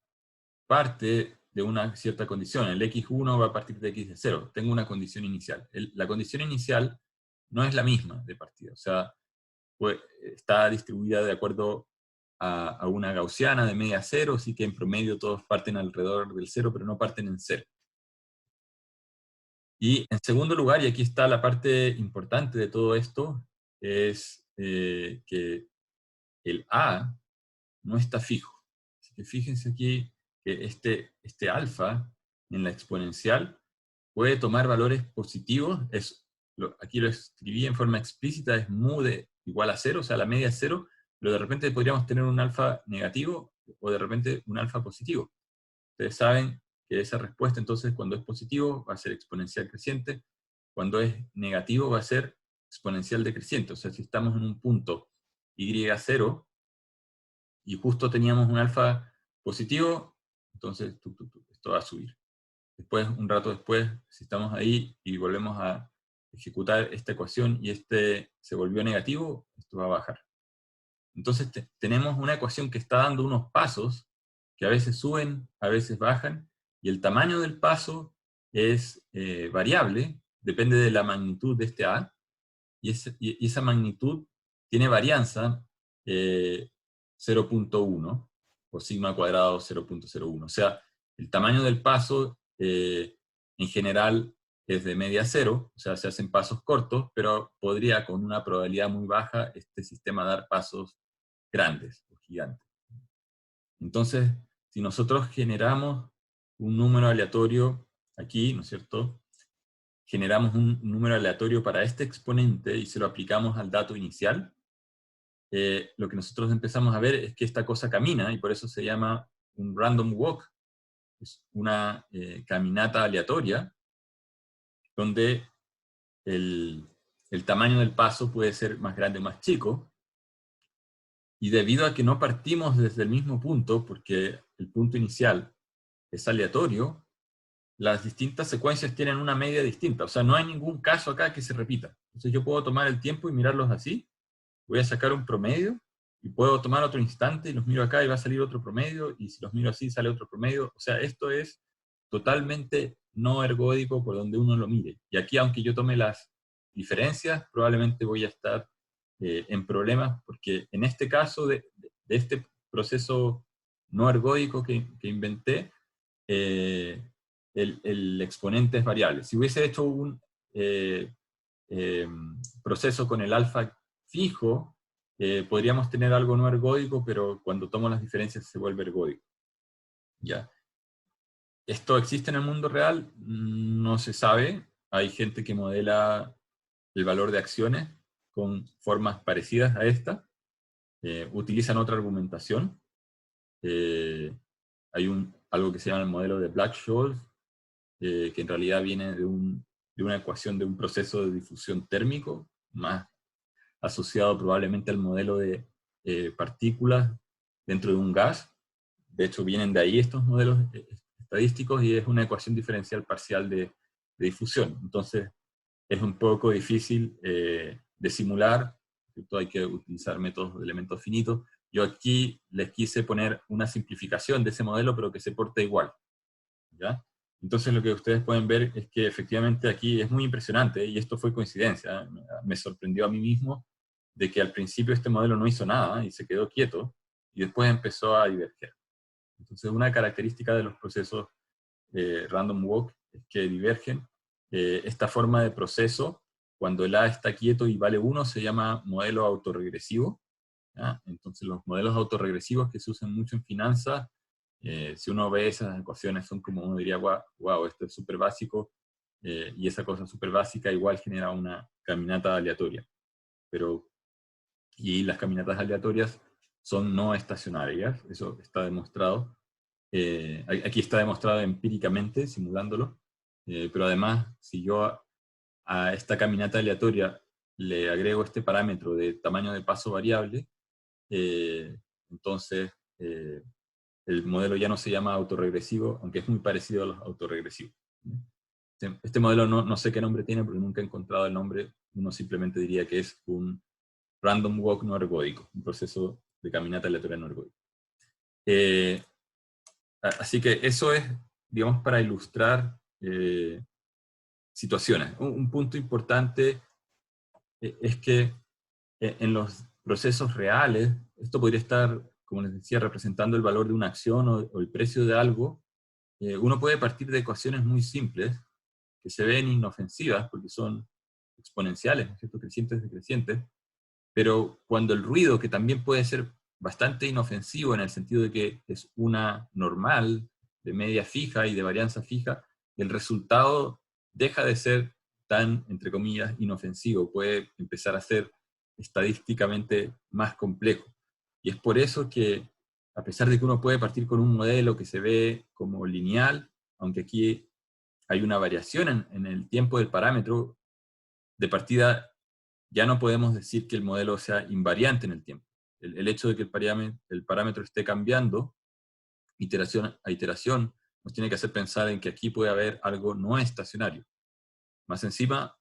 parte de una cierta condición. El x1 va a partir de x de 0. Tengo una condición inicial. La condición inicial no es la misma de partida. O sea, pues, está distribuida de acuerdo a una gaussiana de media cero, así que en promedio todos parten alrededor del 0, pero no parten en 0. Y en segundo lugar, y aquí está la parte importante de todo esto, es que el A no está fijo. Así que fíjense aquí que este alfa en la exponencial puede tomar valores positivos. Aquí lo escribí en forma explícita, es mu de igual a 0, o sea, la media es 0, pero de repente podríamos tener un alfa negativo o de repente un alfa positivo. Ustedes saben que esa respuesta, entonces, cuando es positivo va a ser exponencial creciente, cuando es negativo va a ser exponencial decreciente. O sea, si estamos en un punto y0 y justo teníamos un alfa positivo, entonces esto va a subir. Después, un rato después, si estamos ahí y volvemos a ejecutar esta ecuación y este se volvió negativo, esto va a bajar. Entonces tenemos una ecuación que está dando unos pasos que a veces suben, a veces bajan, y el tamaño del paso es variable, depende de la magnitud de este A, y esa magnitud tiene varianza 0.1, o sigma cuadrado 0.01. O sea, el tamaño del paso en general es de media cero, o sea, se hacen pasos cortos, pero podría con una probabilidad muy baja este sistema dar pasos grandes o gigantes. Entonces, si nosotros generamos un número aleatorio aquí, ¿no es cierto?, generamos un número aleatorio para este exponente y se lo aplicamos al dato inicial, lo que nosotros empezamos a ver es que esta cosa camina, y por eso se llama un random walk. Es una caminata aleatoria, donde el tamaño del paso puede ser más grande o más chico, y debido a que no partimos desde el mismo punto, porque el punto inicial es aleatorio, las distintas secuencias tienen una media distinta. O sea, no hay ningún caso acá que se repita. Entonces yo puedo tomar el tiempo y mirarlos así, voy a sacar un promedio, y puedo tomar otro instante y los miro acá y va a salir otro promedio, y si los miro así sale otro promedio. O sea, esto es totalmente no ergódico por donde uno lo mire. Y aquí, aunque yo tome las diferencias, probablemente voy a estar en problemas, porque en este caso de este proceso no ergódico que inventé, el exponente es variable. Si hubiese hecho un proceso con el alfa fijo, podríamos tener algo no ergódico, pero cuando tomo las diferencias se vuelve ergódico. ¿Ya? ¿Esto existe en el mundo real? No se sabe. Hay gente que modela el valor de acciones con formas parecidas a esta. Utilizan otra argumentación. Hay algo que se llama el modelo de Black-Scholes, que en realidad viene de una ecuación de un proceso de difusión térmico, más asociado probablemente al modelo de partículas dentro de un gas. De hecho, vienen de ahí estos modelos estadísticos, y es una ecuación diferencial parcial de difusión. Entonces, es un poco difícil de simular, hay que utilizar métodos de elementos finitos. Yo aquí les quise poner una simplificación de ese modelo, pero que se porte igual, ¿ya? Entonces lo que ustedes pueden ver es que efectivamente aquí es muy impresionante, y esto fue coincidencia, me sorprendió a mí mismo, de que al principio este modelo no hizo nada y se quedó quieto, y después empezó a diverger. Entonces una característica de los procesos random walk es que divergen. Esta forma de proceso, cuando el A está quieto y vale 1, se llama modelo autorregresivo, ¿ya? Entonces los modelos autorregresivos que se usan mucho en finanzas, si uno ve esas ecuaciones, son como uno diría, wow, esto es súper básico, y esa cosa súper básica igual genera una caminata aleatoria. Y las caminatas aleatorias son no estacionarias, eso está demostrado. Aquí está demostrado empíricamente, simulándolo, pero además, si yo a esta caminata aleatoria le agrego este parámetro de tamaño de paso variable, entonces el modelo ya no se llama autorregresivo, aunque es muy parecido a los autorregresivos. Este modelo no sé qué nombre tiene, porque nunca he encontrado el nombre. Uno simplemente diría que es un random walk no ergódico, un proceso de caminata aleatoria no ergódico. Así que eso es, digamos, para ilustrar situaciones. Un punto importante es que en los procesos reales, esto podría estar, como les decía, representando el valor de una acción o el precio de algo. Uno puede partir de ecuaciones muy simples, que se ven inofensivas porque son exponenciales, ¿no es cierto?, crecientes decrecientes, pero cuando el ruido, que también puede ser bastante inofensivo en el sentido de que es una normal, de media fija y de varianza fija, el resultado deja de ser tan, entre comillas, inofensivo, puede empezar a ser estadísticamente más complejo. Y es por eso que, a pesar de que uno puede partir con un modelo que se ve como lineal, aunque aquí hay una variación en el tiempo del parámetro, de partida ya no podemos decir que el modelo sea invariante en el tiempo. El hecho de que el parámetro esté cambiando iteración a iteración nos tiene que hacer pensar en que aquí puede haber algo no estacionario. Más encima,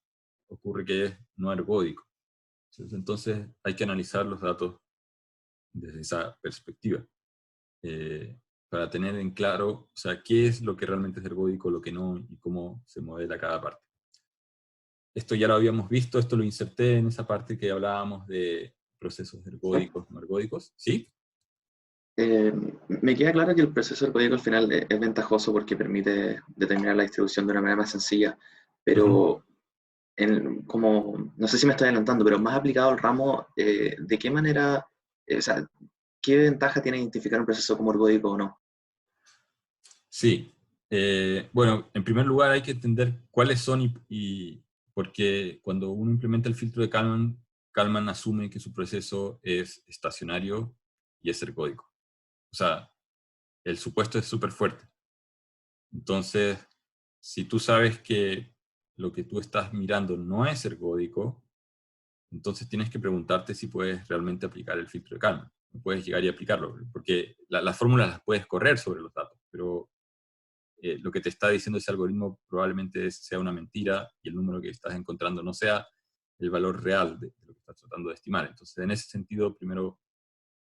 ocurre que es no ergódico. Entonces hay que analizar los datos desde esa perspectiva, para tener en claro, o sea, qué es lo que realmente es ergódico, lo que no, y cómo se modela cada parte. Esto ya lo habíamos visto, esto lo inserté en esa parte que hablábamos de procesos ergódicos, no ergódicos. ¿Sí? Me queda claro que el proceso ergódico al final es ventajoso porque permite determinar la distribución de una manera más sencilla, pero como, no sé si me estoy adelantando, pero más aplicado al ramo, ¿de qué manera, o sea, qué ventaja tiene identificar un proceso como ergódico o no? Sí, Bueno, en primer lugar hay que entender cuáles son porque cuando uno implementa el filtro de Kalman, Kalman asume que su proceso es estacionario y es ergódico. O sea, el supuesto es súper fuerte. Entonces, si tú sabes que lo que tú estás mirando no es ergódico, entonces tienes que preguntarte si puedes realmente aplicar el filtro de Kalman. No puedes llegar y aplicarlo, porque las fórmulas las puedes correr sobre los datos, pero lo que te está diciendo ese algoritmo probablemente sea una mentira y el número que estás encontrando no sea el valor real de lo que estás tratando de estimar. Entonces, en ese sentido, primero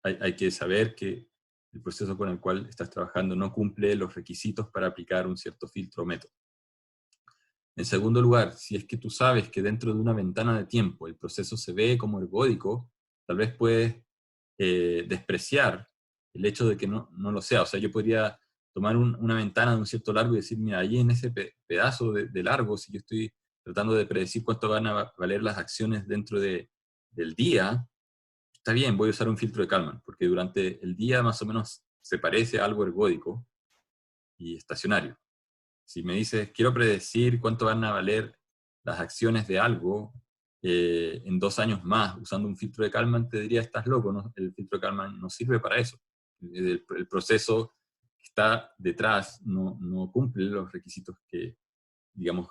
hay que saber que el proceso con el cual estás trabajando no cumple los requisitos para aplicar un cierto filtro o método. En segundo lugar, si es que tú sabes que dentro de una ventana de tiempo el proceso se ve como ergódico, tal vez puedes despreciar el hecho de que no lo sea. O sea, yo podría tomar una ventana de un cierto largo y decir, mira, ahí en ese pedazo de largo, si yo estoy tratando de predecir cuánto van a valer las acciones dentro del día, está bien, voy a usar un filtro de Kalman, porque durante el día más o menos se parece a algo ergódico y estacionario. Si me dices, quiero predecir cuánto van a valer las acciones de algo en 2 años más usando un filtro de Kalman, te diría, estás loco, ¿no? El filtro de Kalman no sirve para eso. El proceso que está detrás no cumple los requisitos que, digamos,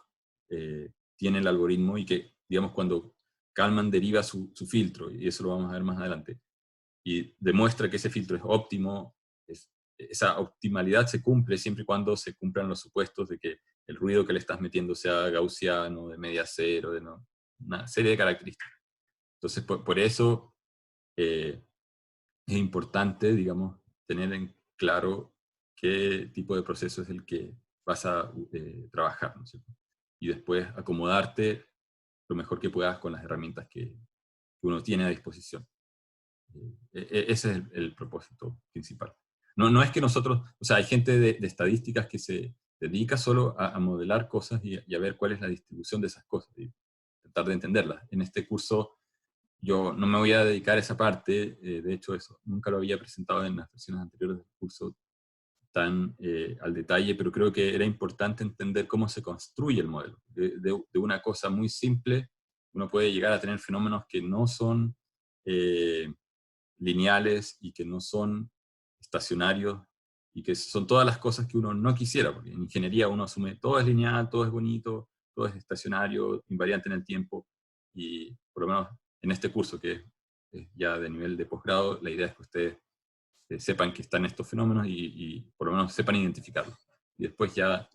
tiene el algoritmo y que, digamos, cuando Kalman deriva su filtro, y eso lo vamos a ver más adelante, y demuestra que ese filtro es óptimo, esa optimalidad se cumple siempre y cuando se cumplan los supuestos de que el ruido que le estás metiendo sea gaussiano, de media cero, una serie de características. Entonces, por eso es importante, digamos, tener en claro qué tipo de proceso es el que vas a trabajar, ¿no es cierto? Y después acomodarte lo mejor que puedas con las herramientas que uno tiene a disposición. Ese es el propósito principal. No es que nosotros, o sea, hay gente de estadísticas que se dedica solo a modelar cosas y a ver cuál es la distribución de esas cosas y tratar de entenderlas. En este curso yo no me voy a dedicar a esa parte, de hecho eso nunca lo había presentado en las versiones anteriores del curso tan al detalle, pero creo que era importante entender cómo se construye el modelo. De una cosa muy simple, uno puede llegar a tener fenómenos que no son lineales y que no son estacionarios y que son todas las cosas que uno no quisiera, porque en ingeniería uno asume todo es lineal, todo es bonito, todo es estacionario, invariante en el tiempo, y por lo menos en este curso que es ya de nivel de posgrado, la idea es que ustedes sepan que están estos fenómenos y por lo menos sepan identificarlos. Y después ya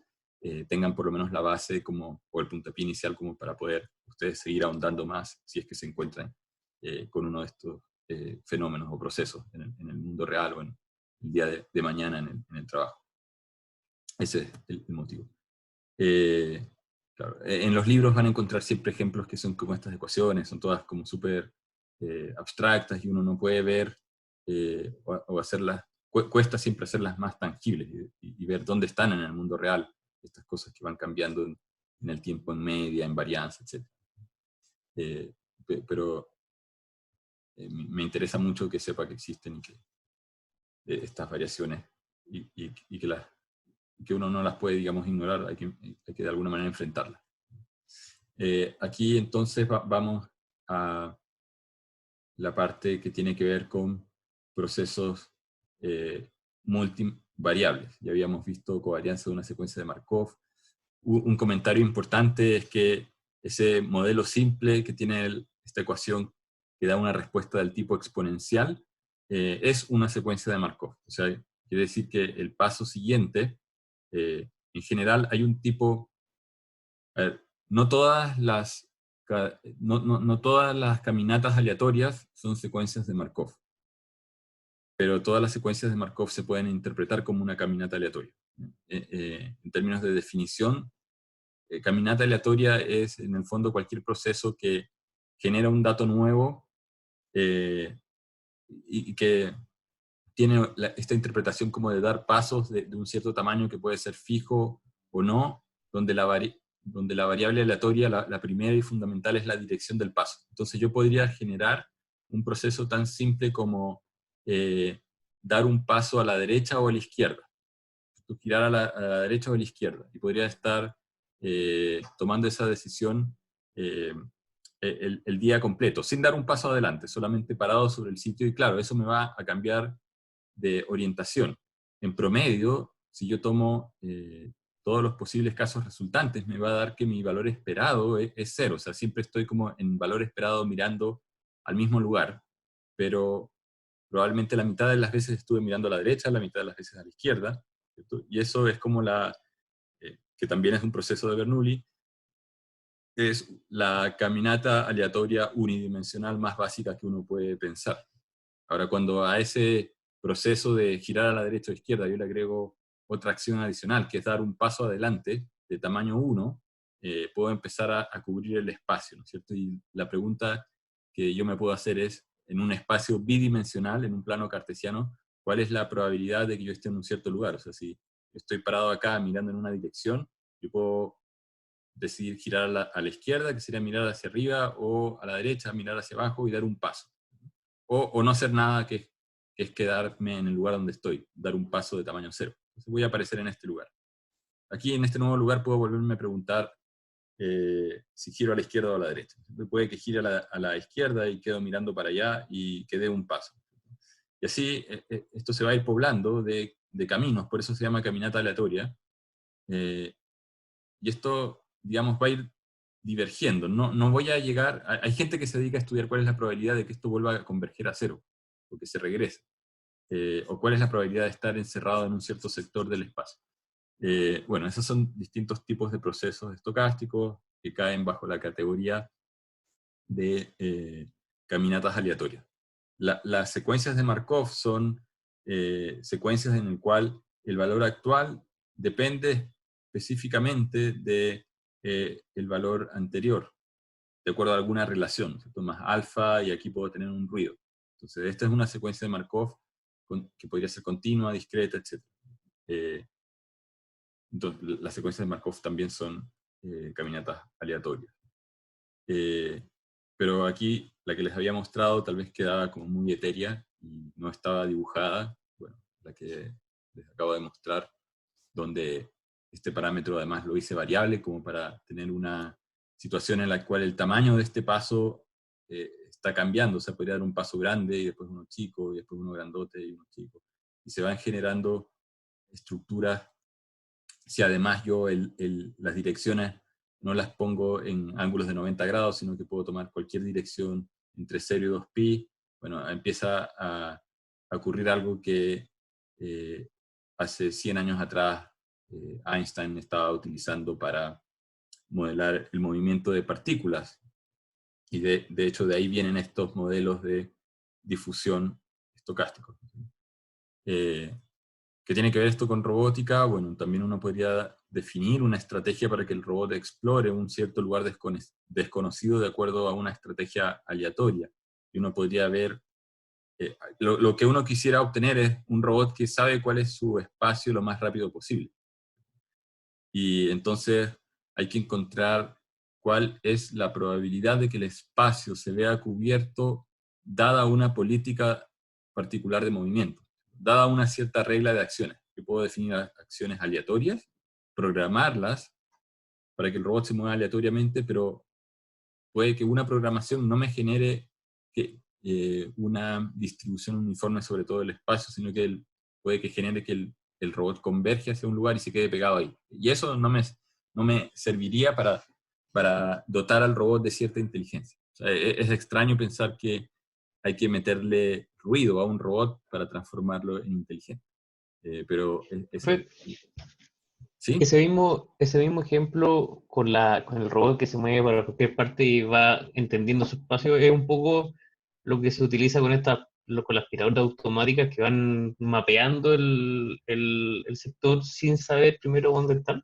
tengan por lo menos la base o el puntapié inicial como para poder ustedes seguir ahondando más si es que se encuentran con uno de estos fenómenos o procesos en el mundo real o en el día de mañana en el trabajo. Ese es el motivo. Claro, en los libros van a encontrar siempre ejemplos que son como estas ecuaciones, son todas como súper abstractas y uno no puede ver o hacerlas, cuesta siempre hacerlas más tangibles y ver dónde están en el mundo real, estas cosas que van cambiando en el tiempo, en media, en varianza, etc. Pero me interesa mucho que sepa que existen y que estas variaciones y que uno no las puede, digamos, ignorar, hay que de alguna manera enfrentarlas. Aquí entonces vamos a la parte que tiene que ver con procesos multivariables. Ya habíamos visto covarianza de una secuencia de Markov. Un comentario importante es que ese modelo simple que tiene esta ecuación que da una respuesta del tipo exponencial es una secuencia de Markov. O sea, quiere decir que el paso siguiente, en general hay un tipo, a ver, no todas las caminatas aleatorias son secuencias de Markov, pero todas las secuencias de Markov se pueden interpretar como una caminata aleatoria. En términos de definición, caminata aleatoria es en el fondo cualquier proceso que genera un dato nuevo y que tiene esta interpretación como de dar pasos de un cierto tamaño que puede ser fijo o no, donde la variable aleatoria, la primera y fundamental, es la dirección del paso. Entonces yo podría generar un proceso tan simple como dar un paso a la derecha o a la izquierda. ¿cierto? Girar a la derecha o a la izquierda, y podría estar tomando esa decisión el día completo, sin dar un paso adelante, solamente parado sobre el sitio, y claro, eso me va a cambiar de orientación. En promedio, si yo tomo todos los posibles casos resultantes, me va a dar que mi valor esperado es 0, o sea, siempre estoy como en valor esperado mirando al mismo lugar, pero probablemente la mitad de las veces estuve mirando a la derecha, la mitad de las veces a la izquierda, ¿cierto? Y eso es como que también es un proceso de Bernoulli, es la caminata aleatoria unidimensional más básica que uno puede pensar. Ahora, cuando a ese proceso de girar a la derecha o izquierda yo le agrego otra acción adicional, que es dar un paso adelante de tamaño 1, puedo empezar a cubrir el espacio, ¿no es cierto? Y la pregunta que yo me puedo hacer es, en un espacio bidimensional, en un plano cartesiano, ¿cuál es la probabilidad de que yo esté en un cierto lugar? O sea, si estoy parado acá mirando en una dirección, yo puedo decidir girar a la izquierda, que sería mirar hacia arriba, o a la derecha, mirar hacia abajo y dar un paso. O no hacer nada, que es quedarme en el lugar donde estoy, dar un paso de tamaño 0. Entonces voy a aparecer en este lugar. Aquí, en este nuevo lugar, puedo volverme a preguntar si giro a la izquierda o a la derecha. Entonces, puede que gire a la izquierda y quedo mirando para allá y que dé un paso. Y así, esto se va a ir poblando de caminos, por eso se llama caminata aleatoria. Y esto, digamos, va a ir divergiendo. No voy a llegar... Hay gente que se dedica a estudiar cuál es la probabilidad de que esto vuelva a converger a 0, o que se regrese. O cuál es la probabilidad de estar encerrado en un cierto sector del espacio. Bueno, esos son distintos tipos de procesos estocásticos que caen bajo la categoría de caminatas aleatorias. Las secuencias de Markov son secuencias en las cuales el valor actual depende específicamente del valor anterior, de acuerdo a alguna relación, ¿cierto? Más alfa, y aquí puedo tener un ruido. Entonces, esta es una secuencia de Markov que podría ser continua, discreta, etc. Entonces, las secuencias de Markov también son caminatas aleatorias. Pero aquí, la que les había mostrado tal vez quedaba como muy etérea y no estaba dibujada. Bueno, la que les acabo de mostrar, donde este parámetro además lo hice variable, como para tener una situación en la cual el tamaño de este paso está cambiando. O sea, podría dar un paso grande, y después uno chico, y después uno grandote, y uno chico. Y se van generando estructuras. Si además yo las direcciones no las pongo en ángulos de 90 grados, sino que puedo tomar cualquier dirección entre 0 y 2π, bueno, empieza a ocurrir algo que hace 100 años atrás Einstein estaba utilizando para modelar el movimiento de partículas. Y de hecho de ahí vienen estos modelos de difusión estocásticos. ¿Qué tiene que ver esto con robótica? Bueno, también uno podría definir una estrategia para que el robot explore un cierto lugar desconocido de acuerdo a una estrategia aleatoria. Y uno podría ver, lo que uno quisiera obtener es un robot que sabe cuál es su espacio lo más rápido posible. Y entonces hay que encontrar cuál es la probabilidad de que el espacio se vea cubierto dada una política particular de movimiento, dada una cierta regla de acciones, que puedo definir acciones aleatorias, programarlas para que el robot se mueva aleatoriamente, pero puede que una programación no me genere una distribución uniforme sobre todo el espacio, sino que puede que genere que el robot converge hacia un lugar y se quede pegado ahí. Y eso no me serviría para dotar al robot de cierta inteligencia. O sea, es extraño pensar que hay que meterle ruido a un robot para transformarlo en inteligente. Pero ¿sí? Ese mismo ejemplo con el robot que se mueve para cualquier parte y va entendiendo su espacio es un poco lo que se utiliza con con las aspiradoras automáticas que van mapeando el sector sin saber primero dónde están.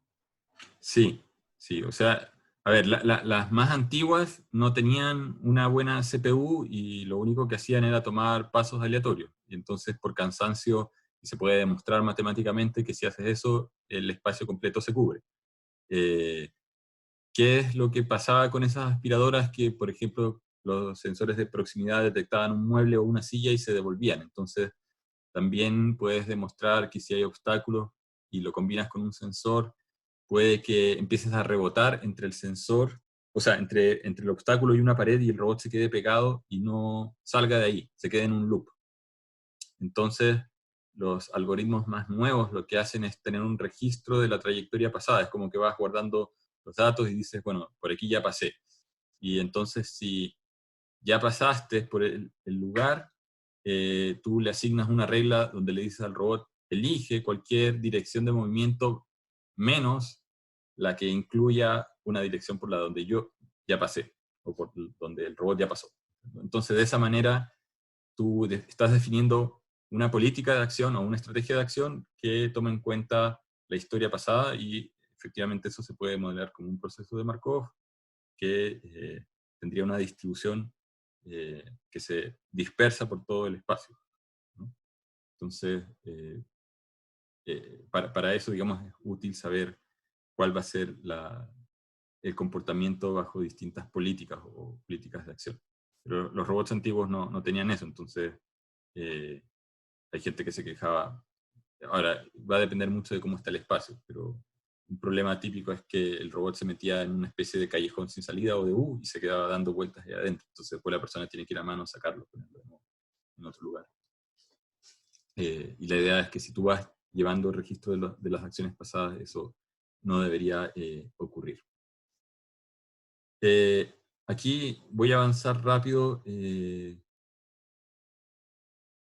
Sí, sí, o sea, a ver, las más antiguas no tenían una buena CPU y lo único que hacían era tomar pasos aleatorios. Y entonces por cansancio, y se puede demostrar matemáticamente que si haces eso, el espacio completo se cubre. ¿Qué es lo que pasaba con esas aspiradoras? Que, por ejemplo, los sensores de proximidad detectaban un mueble o una silla y se devolvían. Entonces, también puedes demostrar que si hay obstáculos, y lo combinas con un sensor, puede que empieces a rebotar entre el sensor, o sea, entre el obstáculo y una pared, y el robot se quede pegado y no salga de ahí, se quede en un loop. Entonces, los algoritmos más nuevos lo que hacen es tener un registro de la trayectoria pasada. Es como que vas guardando los datos y dices, bueno, por aquí ya pasé. Y entonces, si ya pasaste por el lugar, tú le asignas una regla donde le dices al robot, elige cualquier dirección de movimiento menos la que incluya una dirección por la donde yo ya pasé, o por donde el robot ya pasó. Entonces, de esa manera, tú estás definiendo una política de acción o una estrategia de acción que toma en cuenta la historia pasada, y efectivamente eso se puede modelar como un proceso de Markov que tendría una distribución que se dispersa por todo el espacio, ¿no? Entonces, para eso, digamos, es útil saber cuál va a ser el comportamiento bajo distintas políticas o políticas de acción. Pero los robots antiguos no tenían eso, entonces hay gente que se quejaba. Ahora, va a depender mucho de cómo está el espacio, pero un problema típico es que el robot se metía en una especie de callejón sin salida o de U y se quedaba dando vueltas ahí adentro. Entonces después la persona tiene que ir a mano a sacarlo, ponerlo en otro lugar. Y la idea es que si tú vas llevando el registro de las acciones pasadas, eso no debería ocurrir. Aquí voy a avanzar rápido.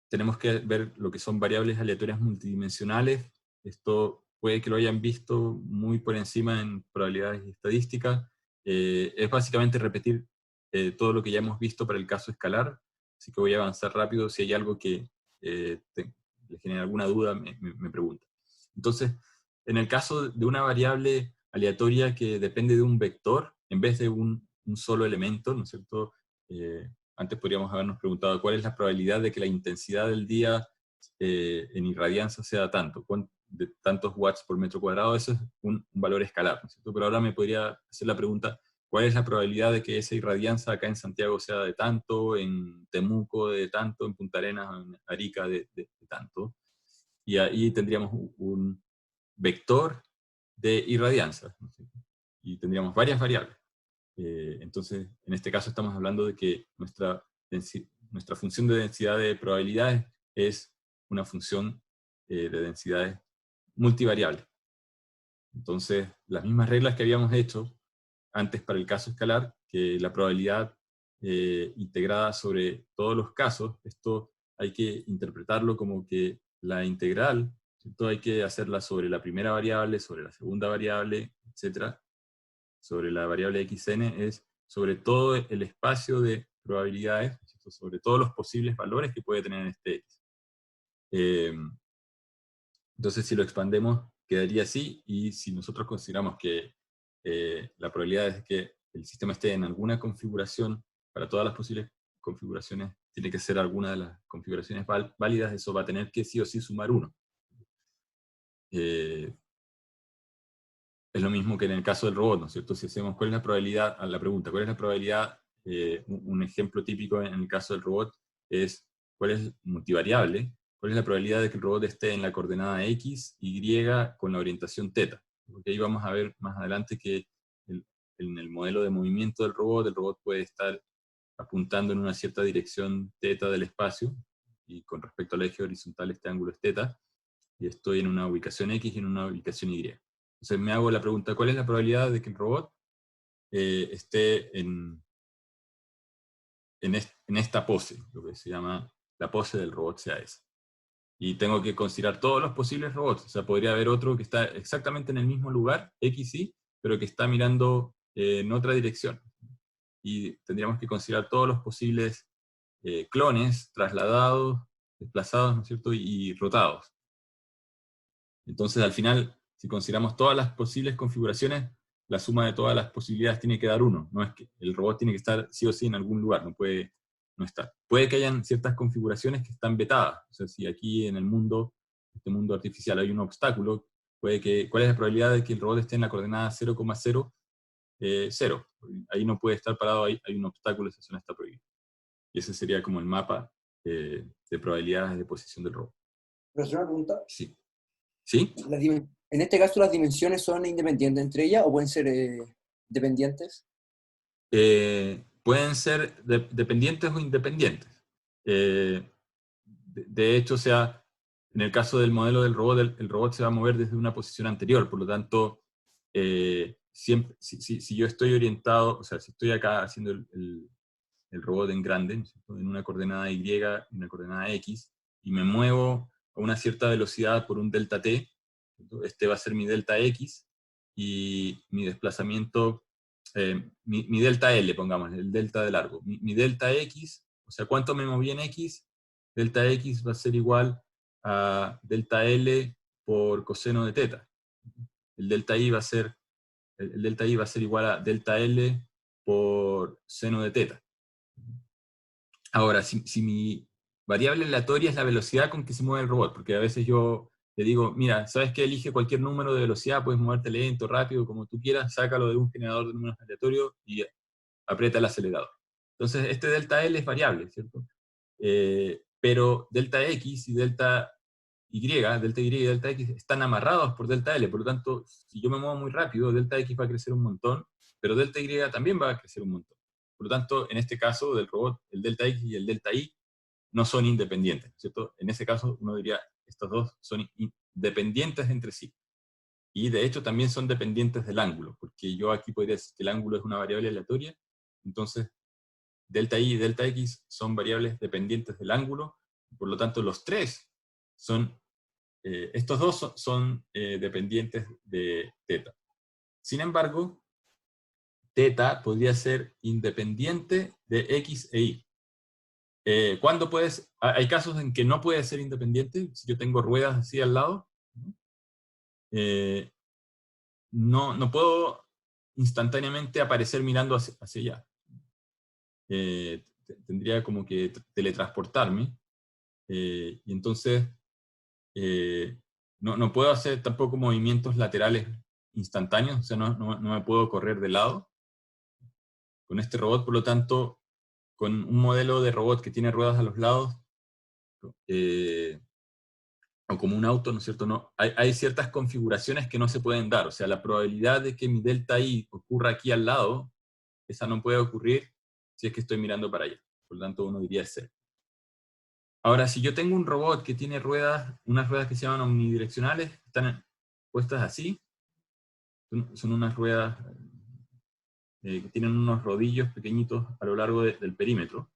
Tenemos que ver lo que son variables aleatorias multidimensionales. Esto puede que lo hayan visto muy por encima en probabilidades y estadísticas. Es básicamente repetir todo lo que ya hemos visto para el caso escalar, así que voy a avanzar rápido. Si hay algo que le genera alguna duda, me pregunta. Entonces, en el caso de una variable aleatoria que depende de un vector, en vez de un solo elemento, ¿no es cierto? Antes podríamos habernos preguntado cuál es la probabilidad de que la intensidad del día en irradianza sea tanto, de tantos watts por metro cuadrado. Eso es un valor escalar, ¿no es cierto? Pero ahora me podría hacer la pregunta, ¿cuál es la probabilidad de que esa irradianza acá en Santiago sea de tanto, en Temuco de tanto, en Punta Arenas, en Arica de tanto? Y ahí tendríamos un vector de irradianza, ¿no es cierto? Y tendríamos varias variables. Entonces, en este caso estamos hablando de que nuestra función de densidad de probabilidades es una función de densidades multivariable. Entonces, las mismas reglas que habíamos hecho antes para el caso escalar, que la probabilidad integrada sobre todos los casos, esto hay que interpretarlo como que la integral, ¿cierto? Hay que hacerla sobre la primera variable, sobre la segunda variable, etc. Sobre la variable xn es sobre todo el espacio de probabilidades, ¿cierto? Sobre todos los posibles valores que puede tener este x. Entonces, si lo expandemos, quedaría así, y si nosotros consideramos que la probabilidad es que el sistema esté en alguna configuración, para todas las posibles configuraciones, tiene que ser alguna de las configuraciones válidas, eso va a tener que sí o sí sumar 1. Es lo mismo que en el caso del robot, ¿no es cierto? Si hacemos cuál es la probabilidad, a la pregunta, ¿cuál es la probabilidad? Un ejemplo típico en el caso del robot es, ¿cuál es multivariable? ¿Cuál es la probabilidad de que el robot esté en la coordenada X, Y con la orientación θ? Porque ahí vamos a ver más adelante que en el modelo de movimiento del robot, el robot puede estar apuntando en una cierta dirección θ del espacio, y con respecto al eje horizontal este ángulo es θ, y estoy en una ubicación X y en una ubicación Y. Entonces me hago la pregunta, ¿cuál es la probabilidad de que el robot esté en esta pose? Lo que se llama la pose del robot sea esa. Y tengo que considerar todos los posibles robots. O sea, podría haber otro que está exactamente en el mismo lugar, X, Y, pero que está mirando en otra dirección. Y tendríamos que considerar todos los posibles clones trasladados, desplazados, ¿no es cierto?, y rotados. Entonces, al final, si consideramos todas las posibles configuraciones, la suma de todas las posibilidades tiene que dar 1. No es que el robot tiene que estar sí o sí en algún lugar, no puede no estar. Puede que hayan ciertas configuraciones que están vetadas. O sea, si aquí en el mundo, este mundo artificial, hay un obstáculo, ¿cuál es la probabilidad de que el robot esté en la coordenada 0,0? 0. Ahí no puede estar parado, hay un obstáculo, esa zona está prohibida. Y ese sería como el mapa de probabilidades de posición del robot. ¿Pero es una pregunta? Sí. ¿Sí? En este caso, ¿las dimensiones son independientes entre ellas o pueden ser dependientes? Pueden ser dependientes o independientes. De hecho, o sea, en el caso del modelo del robot, el robot se va a mover desde una posición anterior, por lo tanto, siempre, si yo estoy orientado, o sea, si estoy acá haciendo el robot en grande, ¿no es cierto?, en una coordenada Y y una coordenada X, y me muevo a una cierta velocidad por un delta t, ¿cierto? Este va a ser mi delta X, y mi desplazamiento, mi delta L, pongamos, el delta de largo. Mi delta X, o sea, ¿cuánto me moví en X? Delta X va a ser igual a delta L por coseno de teta. El delta I va a ser, el delta I va a ser igual a delta L por seno de teta. Ahora, si mi variable aleatoria es la velocidad con que se mueve el robot, porque a veces yo le digo, mira, ¿sabes qué? Elige cualquier número de velocidad, puedes moverte lento, rápido, como tú quieras, sácalo de un generador de números aleatorios y aprieta el acelerador. Entonces, este delta L es variable, ¿cierto? Pero delta X y delta Y y delta X están amarrados por delta L, por lo tanto, si yo me muevo muy rápido, delta X va a crecer un montón, pero delta Y también va a crecer un montón. Por lo tanto, en este caso del robot, el delta X y el delta Y no son independientes, ¿cierto? En ese caso, uno diría, estos dos son dependientes entre sí. Y de hecho también son dependientes del ángulo, porque yo aquí podría decir que el ángulo es una variable aleatoria, entonces delta I y delta X son variables dependientes del ángulo, por lo tanto los tres son, estos dos son dependientes de θ. Sin embargo, θ podría ser independiente de X e Y. ¿Cuándo puedes? Hay casos en que no puede ser independiente, si yo tengo ruedas así al lado, no puedo instantáneamente aparecer mirando hacia allá. Tendría como que teletransportarme, y entonces no puedo hacer tampoco movimientos laterales instantáneos, o sea, no me puedo correr de lado. Con este robot, por lo tanto, con un modelo de robot que tiene ruedas a los lados, o como un auto, ¿no es cierto? No, hay ciertas configuraciones que no se pueden dar, o sea, la probabilidad de que mi delta I ocurra aquí al lado, esa no puede ocurrir si es que estoy mirando para allá. Por lo tanto, uno diría es 0. Ahora, si yo tengo un robot que tiene ruedas, unas ruedas que se llaman omnidireccionales, están puestas así, son unas ruedas que tienen unos rodillos pequeñitos a lo largo del perímetro.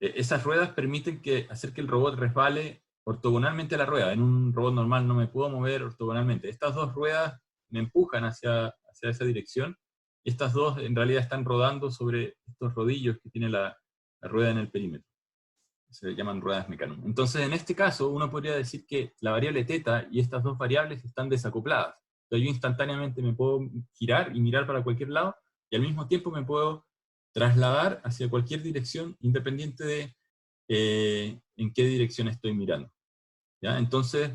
Esas ruedas permiten hacer que el robot resbale ortogonalmente a la rueda. En un robot normal no me puedo mover ortogonalmente. Estas dos ruedas me empujan hacia esa dirección, y estas dos en realidad están rodando sobre estos rodillos que tiene la rueda en el perímetro. Se llaman ruedas Mecanum. Entonces, en este caso, uno podría decir que la variable θ y estas dos variables están desacopladas. Entonces, yo instantáneamente me puedo girar y mirar para cualquier lado, y al mismo tiempo me puedo trasladar hacia cualquier dirección, independiente de en qué dirección estoy mirando. ¿Ya? Entonces,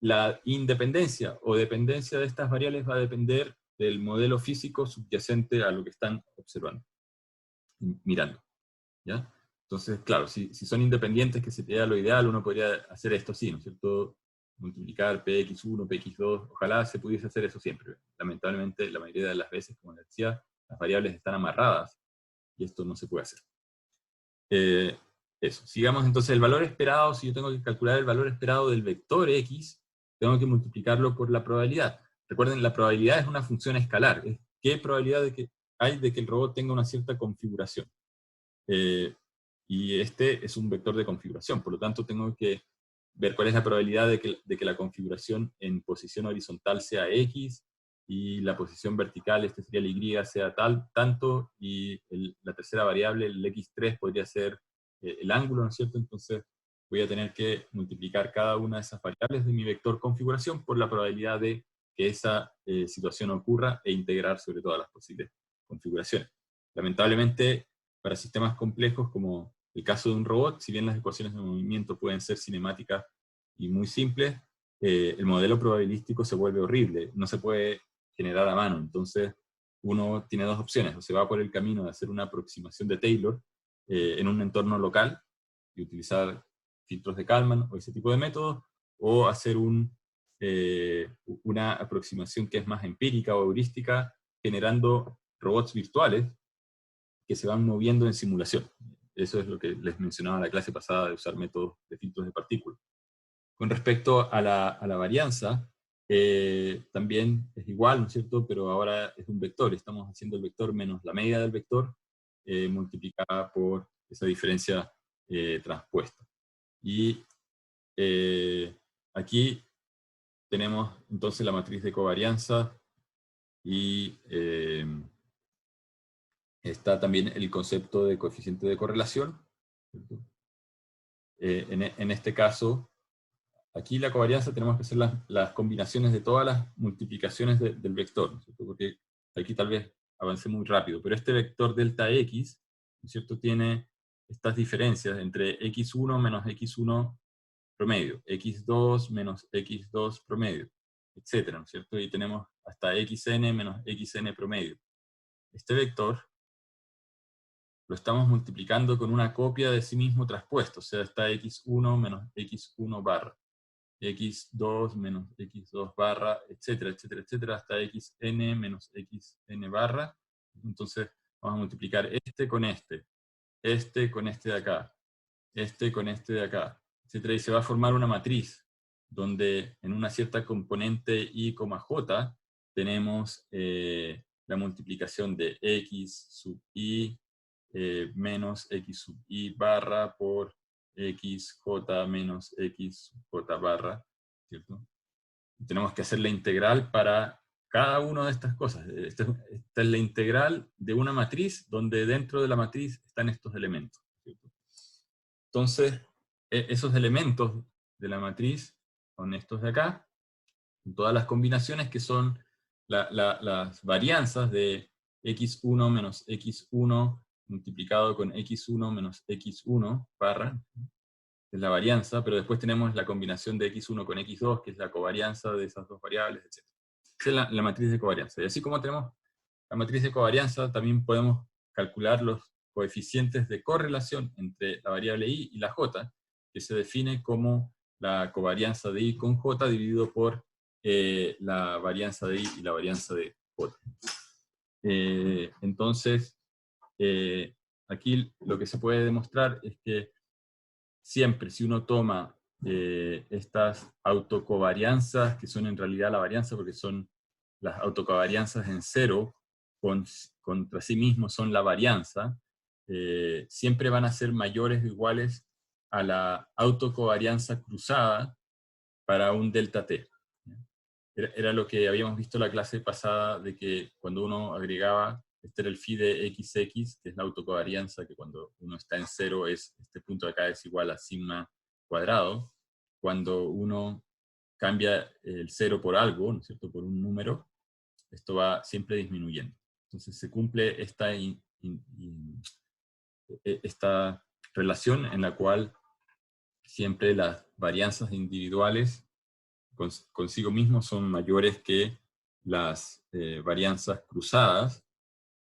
la independencia o dependencia de estas variables va a depender del modelo físico subyacente a lo que están observando, mirando. ¿Ya? Entonces, claro, si son independientes, que sería lo ideal, uno podría hacer esto así, ¿no es cierto? Multiplicar px1, px2, ojalá se pudiese hacer eso siempre. Lamentablemente, la mayoría de las veces, como les decía, las variables están amarradas, y esto no se puede hacer. Eso, sigamos entonces. El valor esperado, si yo tengo que calcular el valor esperado del vector x, tengo que multiplicarlo por la probabilidad. Recuerden, la probabilidad es una función escalar. ¿Qué probabilidad hay de que el robot tenga una cierta configuración? Y este es un vector de configuración, por lo tanto tengo que ver cuál es la probabilidad de que la configuración en posición horizontal sea x, y la posición vertical, este sería el y, sea tanto, y la tercera variable, el x3, podría ser el ángulo, ¿no es cierto? Entonces voy a tener que multiplicar cada una de esas variables de mi vector configuración por la probabilidad de que esa situación ocurra, e integrar sobre todas las posibles configuraciones. Lamentablemente, para sistemas complejos como el caso de un robot, si bien las ecuaciones de movimiento pueden ser cinemáticas y muy simples, el modelo probabilístico se vuelve horrible, no se puede generar a mano. Entonces uno tiene dos opciones: o se va por el camino de hacer una aproximación de Taylor en un entorno local y utilizar filtros de Kalman o ese tipo de métodos, o hacer un una aproximación que es más empírica o heurística, generando robots virtuales que se van moviendo en simulación. Eso es lo que les mencionaba en la clase pasada de usar métodos de filtros de partículas. Con respecto a la varianza, también es igual, ¿no es cierto? Pero ahora es un vector. Estamos haciendo el vector menos la media del vector multiplicada por esa diferencia transpuesta. Y aquí tenemos entonces la matriz de covarianza y está también el concepto de coeficiente de correlación. En este caso, aquí la covarianza tenemos que hacer las combinaciones de todas las multiplicaciones del vector, ¿no es cierto? Porque aquí tal vez avancé muy rápido, pero este vector delta x, ¿no es cierto?, tiene estas diferencias entre x1 menos x1 promedio, x2 menos x2 promedio, etcétera, ¿no es cierto? Y tenemos hasta xn menos xn promedio. Este vector lo estamos multiplicando con una copia de sí mismo traspuesto, o sea, está x1 menos x1 barra, x2 menos x2 barra, etcétera, etcétera, etcétera, hasta xn menos xn barra. Entonces vamos a multiplicar este con este de acá, este con este de acá, etcétera, y se va a formar una matriz, donde en una cierta componente i, j, tenemos la multiplicación de x sub i menos x sub i barra por xj menos x sub j barra, ¿cierto? Y tenemos que hacer la integral para cada una de estas cosas. Esta es la integral de una matriz, donde dentro de la matriz están estos elementos, ¿cierto? Entonces, esos elementos de la matriz son estos de acá, todas las combinaciones que son las varianzas de x1 menos x1 multiplicado con x1 menos x1 barra, es la varianza, pero después tenemos la combinación de x1 con x2, que es la covarianza de esas dos variables, etc. Esa es la matriz de covarianza. Y así como tenemos la matriz de covarianza, también podemos calcular los coeficientes de correlación entre la variable i y la j, que se define como la covarianza de i con j dividido por la varianza de i y la varianza de j. Entonces, aquí lo que se puede demostrar es que siempre, si uno toma estas autocovarianzas, que son en realidad la varianza, porque son las autocovarianzas en cero, contra sí mismos son la varianza, siempre van a ser mayores o iguales a la autocovarianza cruzada para un delta t. Era lo que habíamos visto en la clase pasada, de que cuando uno agregaba, este era el phi de xx, que es la autocovarianza, que cuando uno está en cero, este punto de acá es igual a sigma cuadrado. Cuando uno cambia el cero por algo, ¿no es cierto?, por un número, esto va siempre disminuyendo. Entonces se cumple esta relación en la cual siempre las varianzas individuales consigo mismos son mayores que las varianzas cruzadas,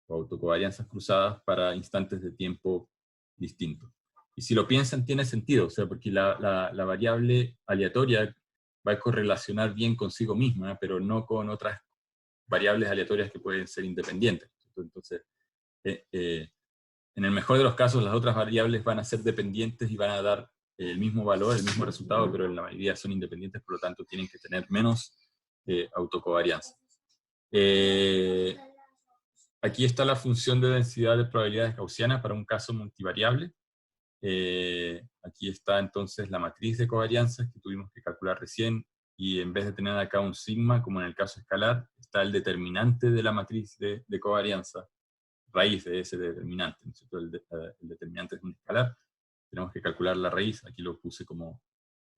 o autocovarianzas cruzadas para instantes de tiempo distintos. Y si lo piensan, tiene sentido, o sea, porque la variable aleatoria va a correlacionar bien consigo misma, pero no con otras variables aleatorias que pueden ser independientes. Entonces, en el mejor de los casos, las otras variables van a ser dependientes y van a dar el mismo valor, el mismo resultado, pero en la mayoría son independientes, por lo tanto tienen que tener menos autocovarianza. Aquí está la función de densidad de probabilidades gaussianas para un caso multivariable. Aquí está entonces la matriz de covarianzas que tuvimos que calcular recién, y en vez de tener acá un sigma, como en el caso escalar, está el determinante de la matriz de covarianza, raíz de ese determinante, ¿no es cierto? El determinante es un escalar, tenemos que calcular la raíz, aquí lo puse como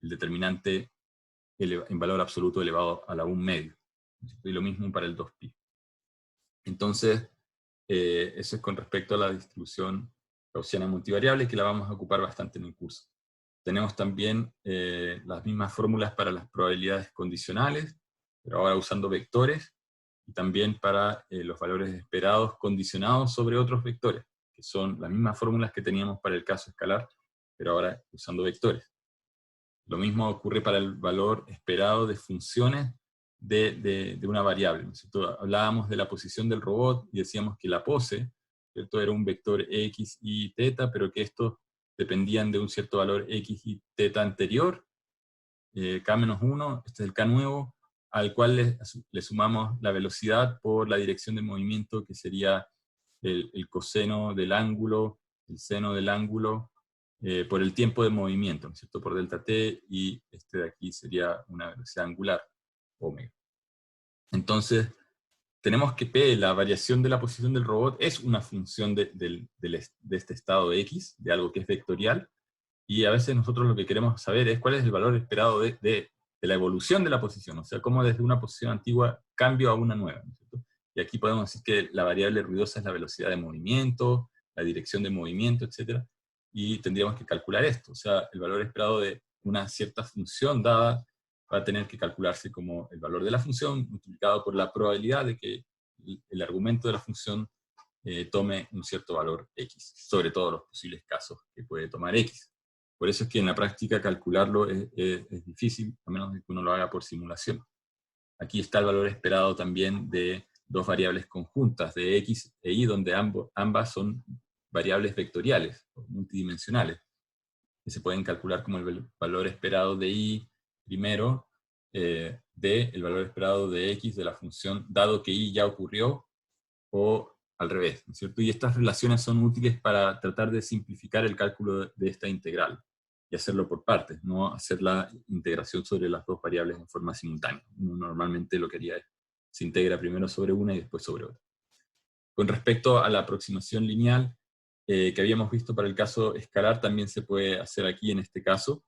el determinante en valor absoluto elevado a la 1 medio, ¿no es cierto? Y lo mismo para el 2pi. Entonces, eso es con respecto a la distribución gaussiana multivariable, que la vamos a ocupar bastante en el curso. Tenemos también las mismas fórmulas para las probabilidades condicionales, pero ahora usando vectores, y también para los valores esperados condicionados sobre otros vectores, que son las mismas fórmulas que teníamos para el caso escalar, pero ahora usando vectores. Lo mismo ocurre para el valor esperado de funciones de una variable, ¿no es cierto? Hablábamos de la posición del robot y decíamos que la pose, ¿cierto? Era un vector x, y, θ, pero que estos dependían de un cierto valor x y θ anterior, k-1, este es el k nuevo, al cual le sumamos la velocidad por la dirección de movimiento, que sería el coseno del ángulo, el seno del ángulo, por el tiempo de movimiento, ¿no es cierto? Por delta t, y este de aquí sería una velocidad angular, omega. Entonces, tenemos que P, la variación de la posición del robot, es una función de este estado de X, de algo que es vectorial, y a veces nosotros lo que queremos saber es cuál es el valor esperado de la evolución de la posición, o sea, cómo desde una posición antigua cambio a una nueva, ¿no es cierto? Y aquí podemos decir que la variable ruidosa es la velocidad de movimiento, la dirección de movimiento, etc. Y tendríamos que calcular esto, o sea, el valor esperado de una cierta función dada va a tener que calcularse como el valor de la función multiplicado por la probabilidad de que el argumento de la función tome un cierto valor x, sobre todos los posibles casos que puede tomar x. Por eso es que en la práctica calcularlo es difícil, a menos de que uno lo haga por simulación. Aquí está el valor esperado también de dos variables conjuntas, de x e y, donde ambas son variables vectoriales, multidimensionales, que se pueden calcular como el valor esperado de y primero, de el valor esperado de x de la función, dado que y ya ocurrió, o al revés, ¿no es cierto? Y estas relaciones son útiles para tratar de simplificar el cálculo de esta integral, y hacerlo por partes, no hacer la integración sobre las dos variables en forma simultánea. Uno normalmente lo que haría es, se integra primero sobre una y después sobre otra. Con respecto a la aproximación lineal, que habíamos visto para el caso escalar, también se puede hacer aquí en este caso.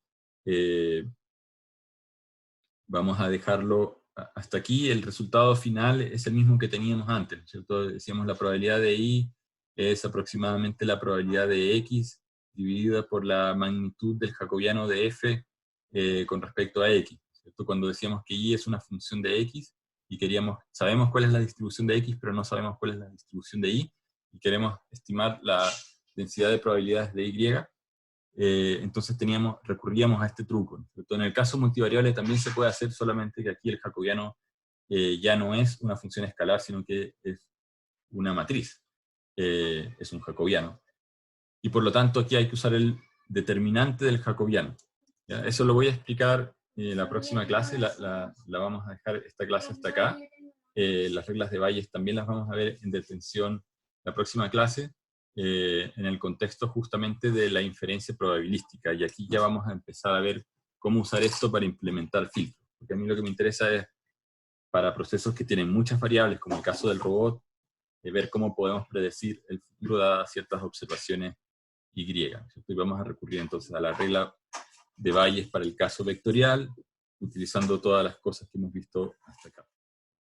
Vamos a dejarlo hasta aquí. El resultado final es el mismo que teníamos antes, ¿cierto? Decíamos la probabilidad de y es aproximadamente la probabilidad de x dividida por la magnitud del jacobiano de f con respecto a x, ¿cierto? Cuando decíamos que y es una función de x y sabemos cuál es la distribución de x, pero no sabemos cuál es la distribución de y queremos estimar la densidad de probabilidades de y, entonces recurríamos a este truco, ¿no? En el caso multivariable también se puede hacer, solamente que aquí el jacobiano ya no es una función escalar, sino que es una matriz, es un jacobiano. Y por lo tanto aquí hay que usar el determinante del jacobiano, ¿ya? Eso lo voy a explicar en la próxima clase, la vamos a dejar esta clase hasta acá. Las reglas de Bayes también las vamos a ver en detención la próxima clase, en el contexto justamente de la inferencia probabilística, y aquí ya vamos a empezar a ver cómo usar esto para implementar filtros, porque a mí lo que me interesa es, para procesos que tienen muchas variables, como el caso del robot, ver cómo podemos predecir el futuro dadas ciertas observaciones Y, ¿cierto? Y vamos a recurrir entonces a la regla de Bayes para el caso vectorial, utilizando todas las cosas que hemos visto hasta acá.